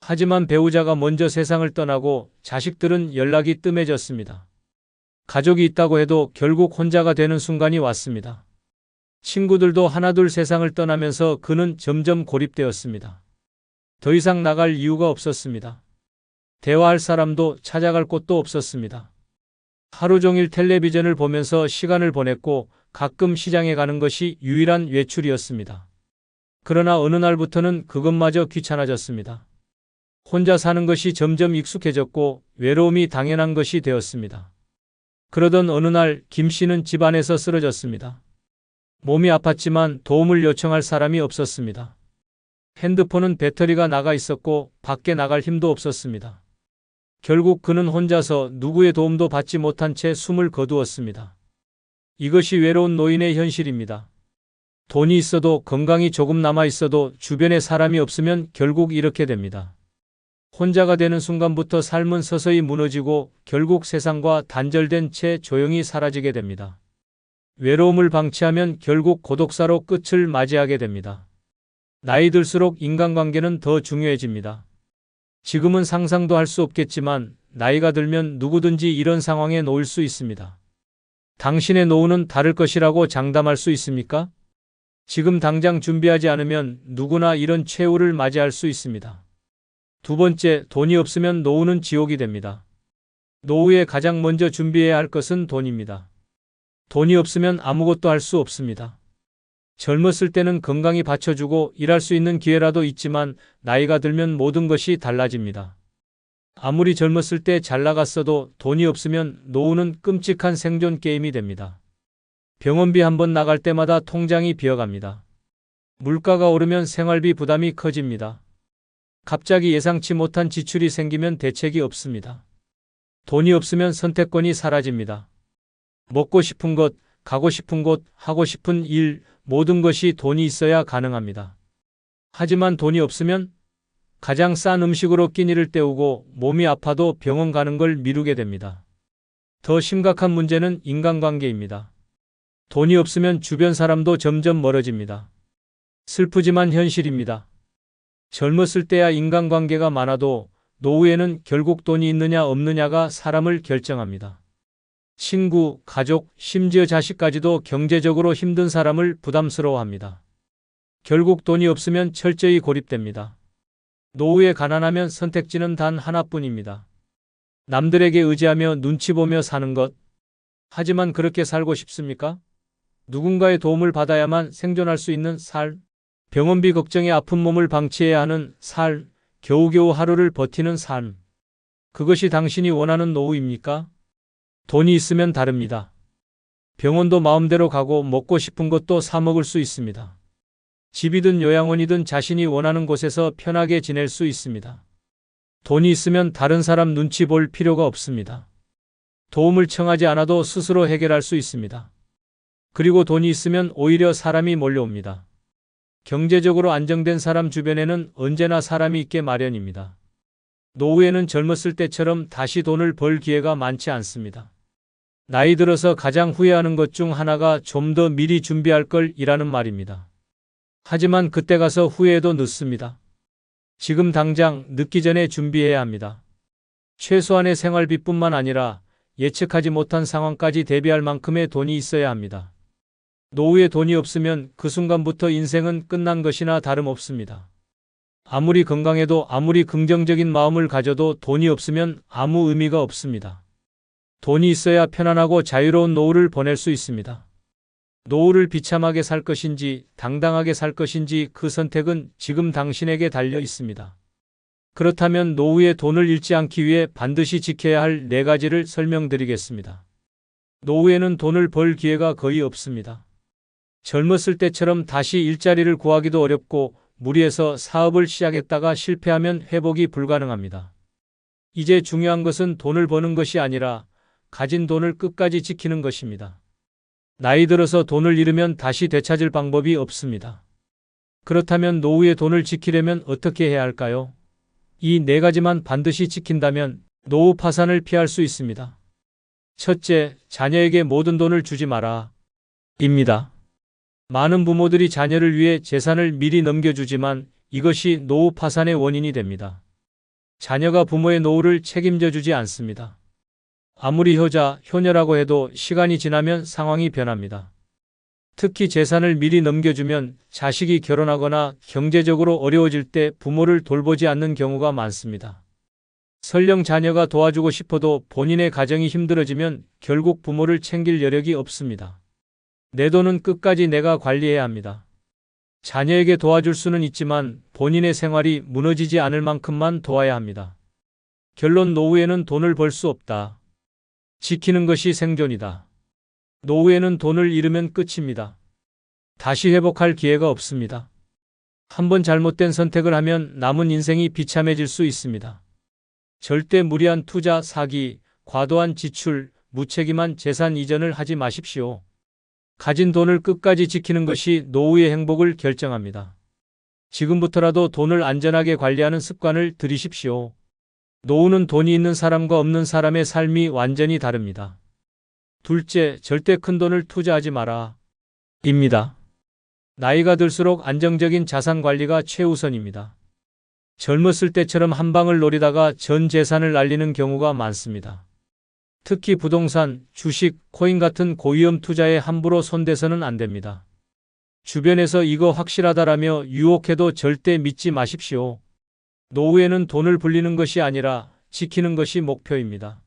하지만 배우자가 먼저 세상을 떠나고 자식들은 연락이 뜸해졌습니다. 가족이 있다고 해도 결국 혼자가 되는 순간이 왔습니다. 친구들도 하나둘 세상을 떠나면서 그는 점점 고립되었습니다. 더 이상 나갈 이유가 없었습니다. 대화할 사람도 찾아갈 곳도 없었습니다. 하루 종일 텔레비전을 보면서 시간을 보냈고 가끔 시장에 가는 것이 유일한 외출이었습니다. 그러나 어느 날부터는 그것마저 귀찮아졌습니다. 혼자 사는 것이 점점 익숙해졌고 외로움이 당연한 것이 되었습니다. 그러던 어느 날 김 씨는 집 안에서 쓰러졌습니다. 몸이 아팠지만 도움을 요청할 사람이 없었습니다. 핸드폰은 배터리가 나가 있었고 밖에 나갈 힘도 없었습니다. 결국 그는 혼자서 누구의 도움도 받지 못한 채 숨을 거두었습니다. 이것이 외로운 노인의 현실입니다. 돈이 있어도 건강이 조금 남아 있어도 주변에 사람이 없으면 결국 이렇게 됩니다. 혼자가 되는 순간부터 삶은 서서히 무너지고 결국 세상과 단절된 채 조용히 사라지게 됩니다. 외로움을 방치하면 결국 고독사로 끝을 맞이하게 됩니다. 나이 들수록 인간관계는 더 중요해집니다. 지금은 상상도 할 수 없겠지만 나이가 들면 누구든지 이런 상황에 놓일 수 있습니다. 당신의 노후는 다를 것이라고 장담할 수 있습니까? 지금 당장 준비하지 않으면 누구나 이런 최후를 맞이할 수 있습니다. 두 번째, 돈이 없으면 노후는 지옥이 됩니다. 노후에 가장 먼저 준비해야 할 것은 돈입니다. 돈이 없으면 아무것도 할 수 없습니다. 젊었을 때는 건강이 받쳐주고 일할 수 있는 기회라도 있지만 나이가 들면 모든 것이 달라집니다. 아무리 젊었을 때 잘 나갔어도 돈이 없으면 노후는 끔찍한 생존 게임이 됩니다. 병원비 한번 나갈 때마다 통장이 비어갑니다. 물가가 오르면 생활비 부담이 커집니다. 갑자기 예상치 못한 지출이 생기면 대책이 없습니다. 돈이 없으면 선택권이 사라집니다. 먹고 싶은 것, 가고 싶은 곳, 하고 싶은 일, 모든 것이 돈이 있어야 가능합니다. 하지만 돈이 없으면 가장 싼 음식으로 끼니를 때우고 몸이 아파도 병원 가는 걸 미루게 됩니다. 더 심각한 문제는 인간관계입니다. 돈이 없으면 주변 사람도 점점 멀어집니다. 슬프지만 현실입니다. 젊었을 때야 인간관계가 많아도 노후에는 결국 돈이 있느냐 없느냐가 사람을 결정합니다. 친구, 가족, 심지어 자식까지도 경제적으로 힘든 사람을 부담스러워합니다. 결국 돈이 없으면 철저히 고립됩니다. 노후에 가난하면 선택지는 단 하나뿐입니다. 남들에게 의지하며 눈치 보며 사는 것. 하지만 그렇게 살고 싶습니까? 누군가의 도움을 받아야만 생존할 수 있는 살, 병원비 걱정에 아픈 몸을 방치해야 하는 살, 겨우겨우 하루를 버티는 삶. 그것이 당신이 원하는 노후입니까? 돈이 있으면 다릅니다. 병원도 마음대로 가고 먹고 싶은 것도 사 먹을 수 있습니다. 집이든 요양원이든 자신이 원하는 곳에서 편하게 지낼 수 있습니다. 돈이 있으면 다른 사람 눈치 볼 필요가 없습니다. 도움을 청하지 않아도 스스로 해결할 수 있습니다. 그리고 돈이 있으면 오히려 사람이 몰려옵니다. 경제적으로 안정된 사람 주변에는 언제나 사람이 있게 마련입니다. 노후에는 젊었을 때처럼 다시 돈을 벌 기회가 많지 않습니다. 나이 들어서 가장 후회하는 것 중 하나가 좀 더 미리 준비할 걸이라는 말입니다. 하지만 그때 가서 후회해도 늦습니다. 지금 당장 늦기 전에 준비해야 합니다. 최소한의 생활비뿐만 아니라 예측하지 못한 상황까지 대비할 만큼의 돈이 있어야 합니다. 노후에 돈이 없으면 그 순간부터 인생은 끝난 것이나 다름없습니다. 아무리 건강해도 아무리 긍정적인 마음을 가져도 돈이 없으면 아무 의미가 없습니다. 돈이 있어야 편안하고 자유로운 노후를 보낼 수 있습니다. 노후를 비참하게 살 것인지 당당하게 살 것인지 그 선택은 지금 당신에게 달려 있습니다. 그렇다면 노후에 돈을 잃지 않기 위해 반드시 지켜야 할 4가지를 설명드리겠습니다. 노후에는 돈을 벌 기회가 거의 없습니다. 젊었을 때처럼 다시 일자리를 구하기도 어렵고 무리해서 사업을 시작했다가 실패하면 회복이 불가능합니다. 이제 중요한 것은 돈을 버는 것이 아니라 가진 돈을 끝까지 지키는 것입니다. 나이 들어서 돈을 잃으면 다시 되찾을 방법이 없습니다. 그렇다면 노후에 돈을 지키려면 어떻게 해야 할까요? 이 4가지만 반드시 지킨다면 노후 파산을 피할 수 있습니다. 첫째, 자녀에게 모든 돈을 주지 마라. 입니다. 많은 부모들이 자녀를 위해 재산을 미리 넘겨주지만 이것이 노후 파산의 원인이 됩니다. 자녀가 부모의 노후를 책임져 주지 않습니다. 아무리 효자, 효녀라고 해도 시간이 지나면 상황이 변합니다. 특히 재산을 미리 넘겨주면 자식이 결혼하거나 경제적으로 어려워질 때 부모를 돌보지 않는 경우가 많습니다. 설령 자녀가 도와주고 싶어도 본인의 가정이 힘들어지면 결국 부모를 챙길 여력이 없습니다. 내 돈은 끝까지 내가 관리해야 합니다. 자녀에게 도와줄 수는 있지만 본인의 생활이 무너지지 않을 만큼만 도와야 합니다. 결론, 노후에는 돈을 벌 수 없다. 지키는 것이 생존이다. 노후에는 돈을 잃으면 끝입니다. 다시 회복할 기회가 없습니다. 한번 잘못된 선택을 하면 남은 인생이 비참해질 수 있습니다. 절대 무리한 투자, 사기, 과도한 지출, 무책임한 재산 이전을 하지 마십시오. 가진 돈을 끝까지 지키는 것이 노후의 행복을 결정합니다. 지금부터라도 돈을 안전하게 관리하는 습관을 들이십시오. 노후는 돈이 있는 사람과 없는 사람의 삶이 완전히 다릅니다. 둘째, 절대 큰 돈을 투자하지 마라. 입니다. 나이가 들수록 안정적인 자산 관리가 최우선입니다. 젊었을 때처럼 한 방을 노리다가 전 재산을 날리는 경우가 많습니다. 특히 부동산, 주식, 코인 같은 고위험 투자에 함부로 손대서는 안 됩니다. 주변에서 이거 확실하다라며 유혹해도 절대 믿지 마십시오. 노후에는 돈을 불리는 것이 아니라 지키는 것이 목표입니다.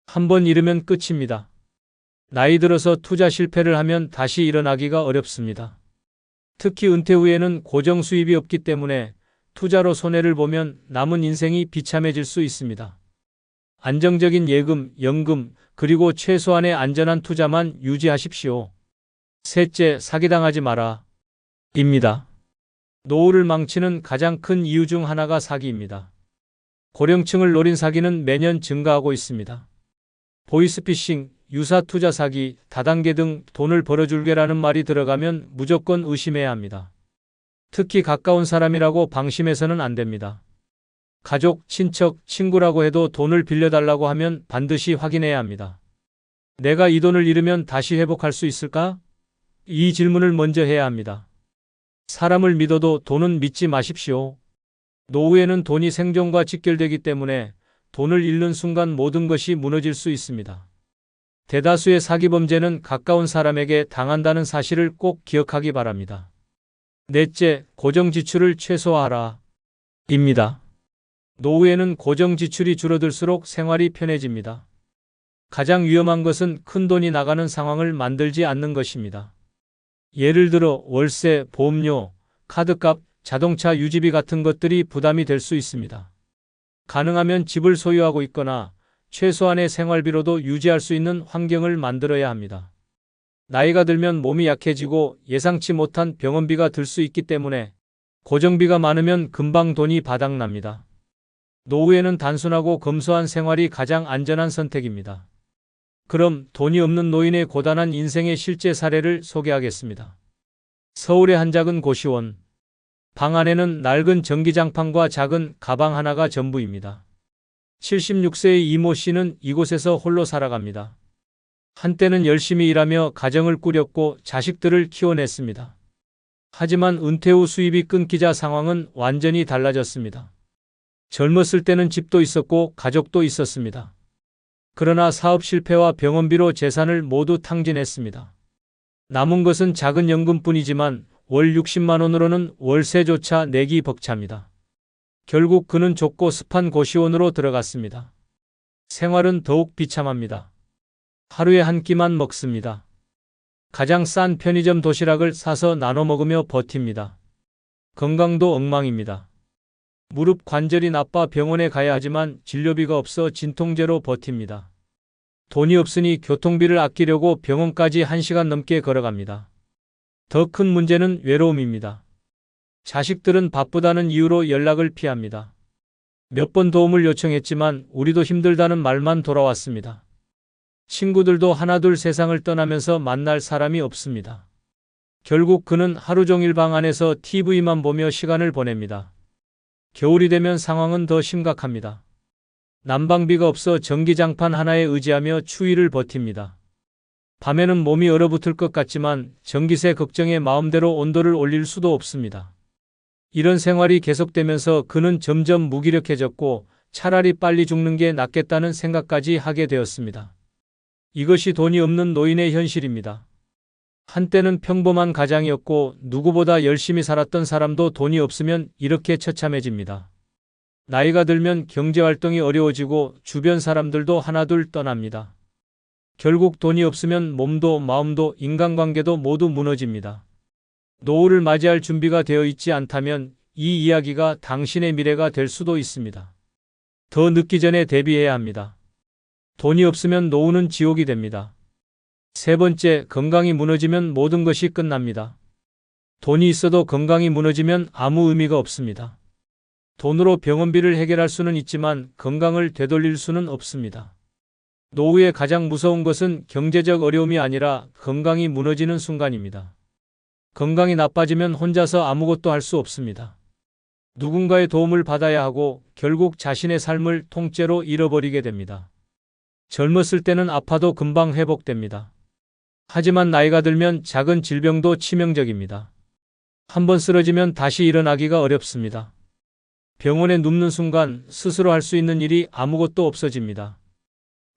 한번 잃으면 끝입니다. 나이 들어서 투자 실패를 하면 다시 일어나기가 어렵습니다. 특히 은퇴 후에는 고정 수입이 없기 때문에 투자로 손해를 보면 남은 인생이 비참해질 수 있습니다. 안정적인 예금, 연금, 그리고 최소한의 안전한 투자만 유지하십시오. 셋째, 사기당하지 마라. 입니다. 노후를 망치는 가장 큰 이유 중 하나가 사기입니다. 고령층을 노린 사기는 매년 증가하고 있습니다. 보이스피싱, 유사투자 사기, 다단계 등 돈을 벌어줄게라는 말이 들어가면 무조건 의심해야 합니다. 특히 가까운 사람이라고 방심해서는 안 됩니다. 가족, 친척, 친구라고 해도 돈을 빌려달라고 하면 반드시 확인해야 합니다. 내가 이 돈을 잃으면 다시 회복할 수 있을까? 이 질문을 먼저 해야 합니다. 사람을 믿어도 돈은 믿지 마십시오. 노후에는 돈이 생존과 직결되기 때문에 돈을 잃는 순간 모든 것이 무너질 수 있습니다. 대다수의 사기 범죄는 가까운 사람에게 당한다는 사실을 꼭 기억하기 바랍니다. 넷째, 고정 지출을 최소화하라. 입니다. 노후에는 고정 지출이 줄어들수록 생활이 편해집니다. 가장 위험한 것은 큰돈이 나가는 상황을 만들지 않는 것입니다. 예를 들어 월세, 보험료, 카드값, 자동차 유지비 같은 것들이 부담이 될 수 있습니다. 가능하면 집을 소유하고 있거나 최소한의 생활비로도 유지할 수 있는 환경을 만들어야 합니다. 나이가 들면 몸이 약해지고 예상치 못한 병원비가 들 수 있기 때문에 고정비가 많으면 금방 돈이 바닥납니다. 노후에는 단순하고 검소한 생활이 가장 안전한 선택입니다. 그럼 돈이 없는 노인의 고단한 인생의 실제 사례를 소개하겠습니다. 서울의 한 작은 고시원. 방 안에는 낡은 전기장판과 작은 가방 하나가 전부입니다. 76세의 이모 씨는 이곳에서 홀로 살아갑니다. 한때는 열심히 일하며 가정을 꾸렸고 자식들을 키워냈습니다. 하지만 은퇴 후 수입이 끊기자 상황은 완전히 달라졌습니다. 젊었을 때는 집도 있었고 가족도 있었습니다. 그러나 사업 실패와 병원비로 재산을 모두 탕진했습니다. 남은 것은 작은 연금뿐이지만 월 60만 원으로는 월세조차 내기 벅찹니다. 결국 그는 좁고 습한 고시원으로 들어갔습니다. 생활은 더욱 비참합니다. 하루에 한 끼만 먹습니다. 가장 싼 편의점 도시락을 사서 나눠 먹으며 버팁니다. 건강도 엉망입니다. 무릎 관절이 나빠 병원에 가야 하지만 진료비가 없어 진통제로 버팁니다. 돈이 없으니 교통비를 아끼려고 병원까지 1시간 넘게 걸어갑니다. 더 큰 문제는 외로움입니다. 자식들은 바쁘다는 이유로 연락을 피합니다. 몇 번 도움을 요청했지만 우리도 힘들다는 말만 돌아왔습니다. 친구들도 하나둘 세상을 떠나면서 만날 사람이 없습니다. 결국 그는 하루 종일 방 안에서 TV만 보며 시간을 보냅니다. 겨울이 되면 상황은 더 심각합니다. 난방비가 없어 전기장판 하나에 의지하며 추위를 버팁니다. 밤에는 몸이 얼어붙을 것 같지만 전기세 걱정에 마음대로 온도를 올릴 수도 없습니다. 이런 생활이 계속되면서 그는 점점 무기력해졌고 차라리 빨리 죽는 게 낫겠다는 생각까지 하게 되었습니다. 이것이 돈이 없는 노인의 현실입니다. 한때는 평범한 가장이었고 누구보다 열심히 살았던 사람도 돈이 없으면 이렇게 처참해집니다. 나이가 들면 경제활동이 어려워지고 주변 사람들도 하나둘 떠납니다. 결국 돈이 없으면 몸도 마음도 인간관계도 모두 무너집니다. 노후를 맞이할 준비가 되어 있지 않다면 이 이야기가 당신의 미래가 될 수도 있습니다. 더 늦기 전에 대비해야 합니다. 돈이 없으면 노후는 지옥이 됩니다. 세 번째, 건강이 무너지면 모든 것이 끝납니다. 돈이 있어도 건강이 무너지면 아무 의미가 없습니다. 돈으로 병원비를 해결할 수는 있지만 건강을 되돌릴 수는 없습니다. 노후의 가장 무서운 것은 경제적 어려움이 아니라 건강이 무너지는 순간입니다. 건강이 나빠지면 혼자서 아무것도 할 수 없습니다. 누군가의 도움을 받아야 하고 결국 자신의 삶을 통째로 잃어버리게 됩니다. 젊었을 때는 아파도 금방 회복됩니다. 하지만 나이가 들면 작은 질병도 치명적입니다. 한번 쓰러지면 다시 일어나기가 어렵습니다. 병원에 눕는 순간 스스로 할 수 있는 일이 아무것도 없어집니다.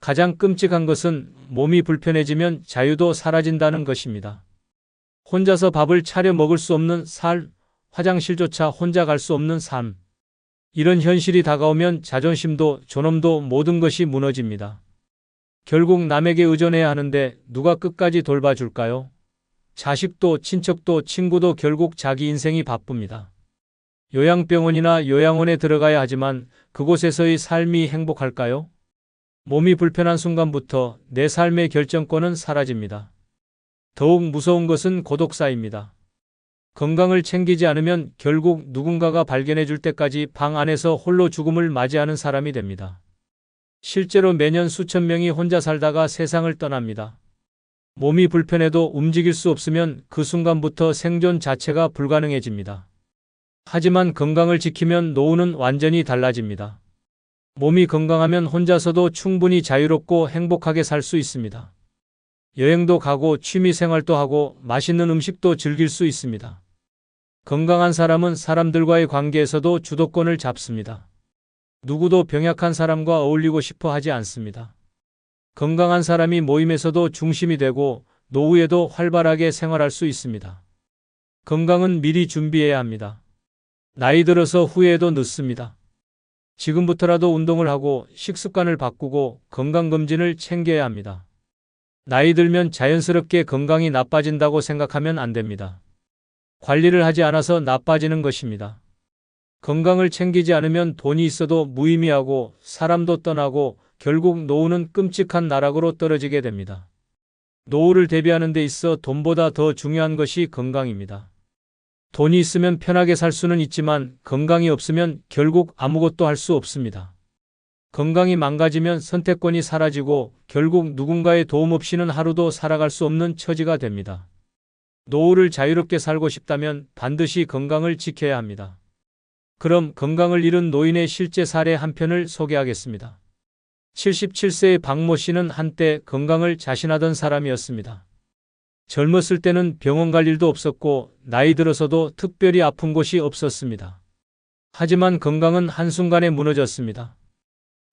가장 끔찍한 것은 몸이 불편해지면 자유도 사라진다는 것입니다. 혼자서 밥을 차려 먹을 수 없는 삶, 화장실조차 혼자 갈 수 없는 삶. 이런 현실이 다가오면 자존심도 존엄도 모든 것이 무너집니다. 결국 남에게 의존해야 하는데 누가 끝까지 돌봐줄까요? 자식도 친척도 친구도 결국 자기 인생이 바쁩니다. 요양병원이나 요양원에 들어가야 하지만 그곳에서의 삶이 행복할까요? 몸이 불편한 순간부터 내 삶의 결정권은 사라집니다. 더욱 무서운 것은 고독사입니다. 건강을 챙기지 않으면 결국 누군가가 발견해 줄 때까지 방 안에서 홀로 죽음을 맞이하는 사람이 됩니다. 실제로 매년 수천 명이 혼자 살다가 세상을 떠납니다. 몸이 불편해도 움직일 수 없으면 그 순간부터 생존 자체가 불가능해집니다. 하지만 건강을 지키면 노후는 완전히 달라집니다. 몸이 건강하면 혼자서도 충분히 자유롭고 행복하게 살 수 있습니다. 여행도 가고 취미 생활도 하고 맛있는 음식도 즐길 수 있습니다. 건강한 사람은 사람들과의 관계에서도 주도권을 잡습니다. 누구도 병약한 사람과 어울리고 싶어 하지 않습니다. 건강한 사람이 모임에서도 중심이 되고 노후에도 활발하게 생활할 수 있습니다. 건강은 미리 준비해야 합니다. 나이 들어서 후회해도 늦습니다. 지금부터라도 운동을 하고 식습관을 바꾸고 건강검진을 챙겨야 합니다. 나이 들면 자연스럽게 건강이 나빠진다고 생각하면 안 됩니다. 관리를 하지 않아서 나빠지는 것입니다. 건강을 챙기지 않으면 돈이 있어도 무의미하고 사람도 떠나고 결국 노후는 끔찍한 나락으로 떨어지게 됩니다. 노후를 대비하는 데 있어 돈보다 더 중요한 것이 건강입니다. 돈이 있으면 편하게 살 수는 있지만 건강이 없으면 결국 아무것도 할 수 없습니다. 건강이 망가지면 선택권이 사라지고 결국 누군가의 도움 없이는 하루도 살아갈 수 없는 처지가 됩니다. 노후를 자유롭게 살고 싶다면 반드시 건강을 지켜야 합니다. 그럼 건강을 잃은 노인의 실제 사례 한 편을 소개하겠습니다. 77세의 박모 씨는 한때 건강을 자신하던 사람이었습니다. 젊었을 때는 병원 갈 일도 없었고 나이 들어서도 특별히 아픈 곳이 없었습니다. 하지만 건강은 한순간에 무너졌습니다.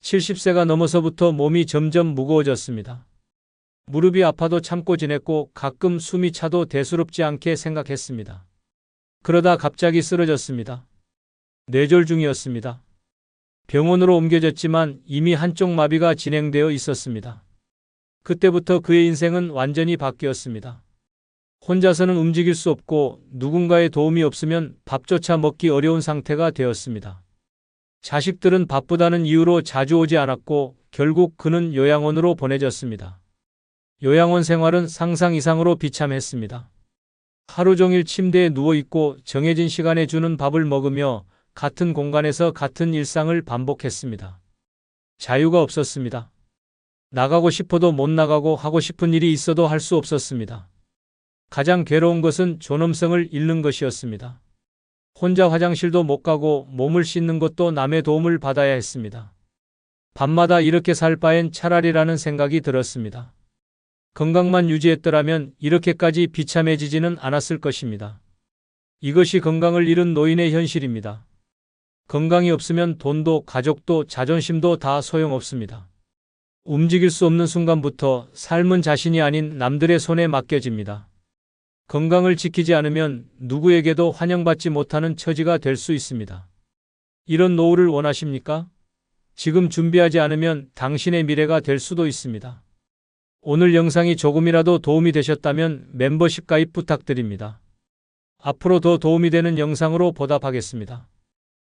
70세가 넘어서부터 몸이 점점 무거워졌습니다. 무릎이 아파도 참고 지냈고 가끔 숨이 차도 대수롭지 않게 생각했습니다. 그러다 갑자기 쓰러졌습니다. 뇌졸 중이었습니다. 병원으로 옮겨졌지만 이미 한쪽 마비가 진행되어 있었습니다. 그때부터 그의 인생은 완전히 바뀌었습니다. 혼자서는 움직일 수 없고 누군가의 도움이 없으면 밥조차 먹기 어려운 상태가 되었습니다. 자식들은 바쁘다는 이유로 자주 오지 않았고 결국 그는 요양원으로 보내졌습니다. 요양원 생활은 상상 이상으로 비참했습니다. 하루 종일 침대에 누워있고 정해진 시간에 주는 밥을 먹으며 같은 공간에서 같은 일상을 반복했습니다. 자유가 없었습니다. 나가고 싶어도 못 나가고 하고 싶은 일이 있어도 할 수 없었습니다. 가장 괴로운 것은 존엄성을 잃는 것이었습니다. 혼자 화장실도 못 가고 몸을 씻는 것도 남의 도움을 받아야 했습니다. 밤마다 이렇게 살 바엔 차라리라는 생각이 들었습니다. 건강만 유지했더라면 이렇게까지 비참해지지는 않았을 것입니다. 이것이 건강을 잃은 노인의 현실입니다. 건강이 없으면 돈도 가족도 자존심도 다 소용없습니다. 움직일 수 없는 순간부터 삶은 자신이 아닌 남들의 손에 맡겨집니다. 건강을 지키지 않으면 누구에게도 환영받지 못하는 처지가 될 수 있습니다. 이런 노후를 원하십니까? 지금 준비하지 않으면 당신의 미래가 될 수도 있습니다. 오늘 영상이 조금이라도 도움이 되셨다면 멤버십 가입 부탁드립니다. 앞으로 더 도움이 되는 영상으로 보답하겠습니다.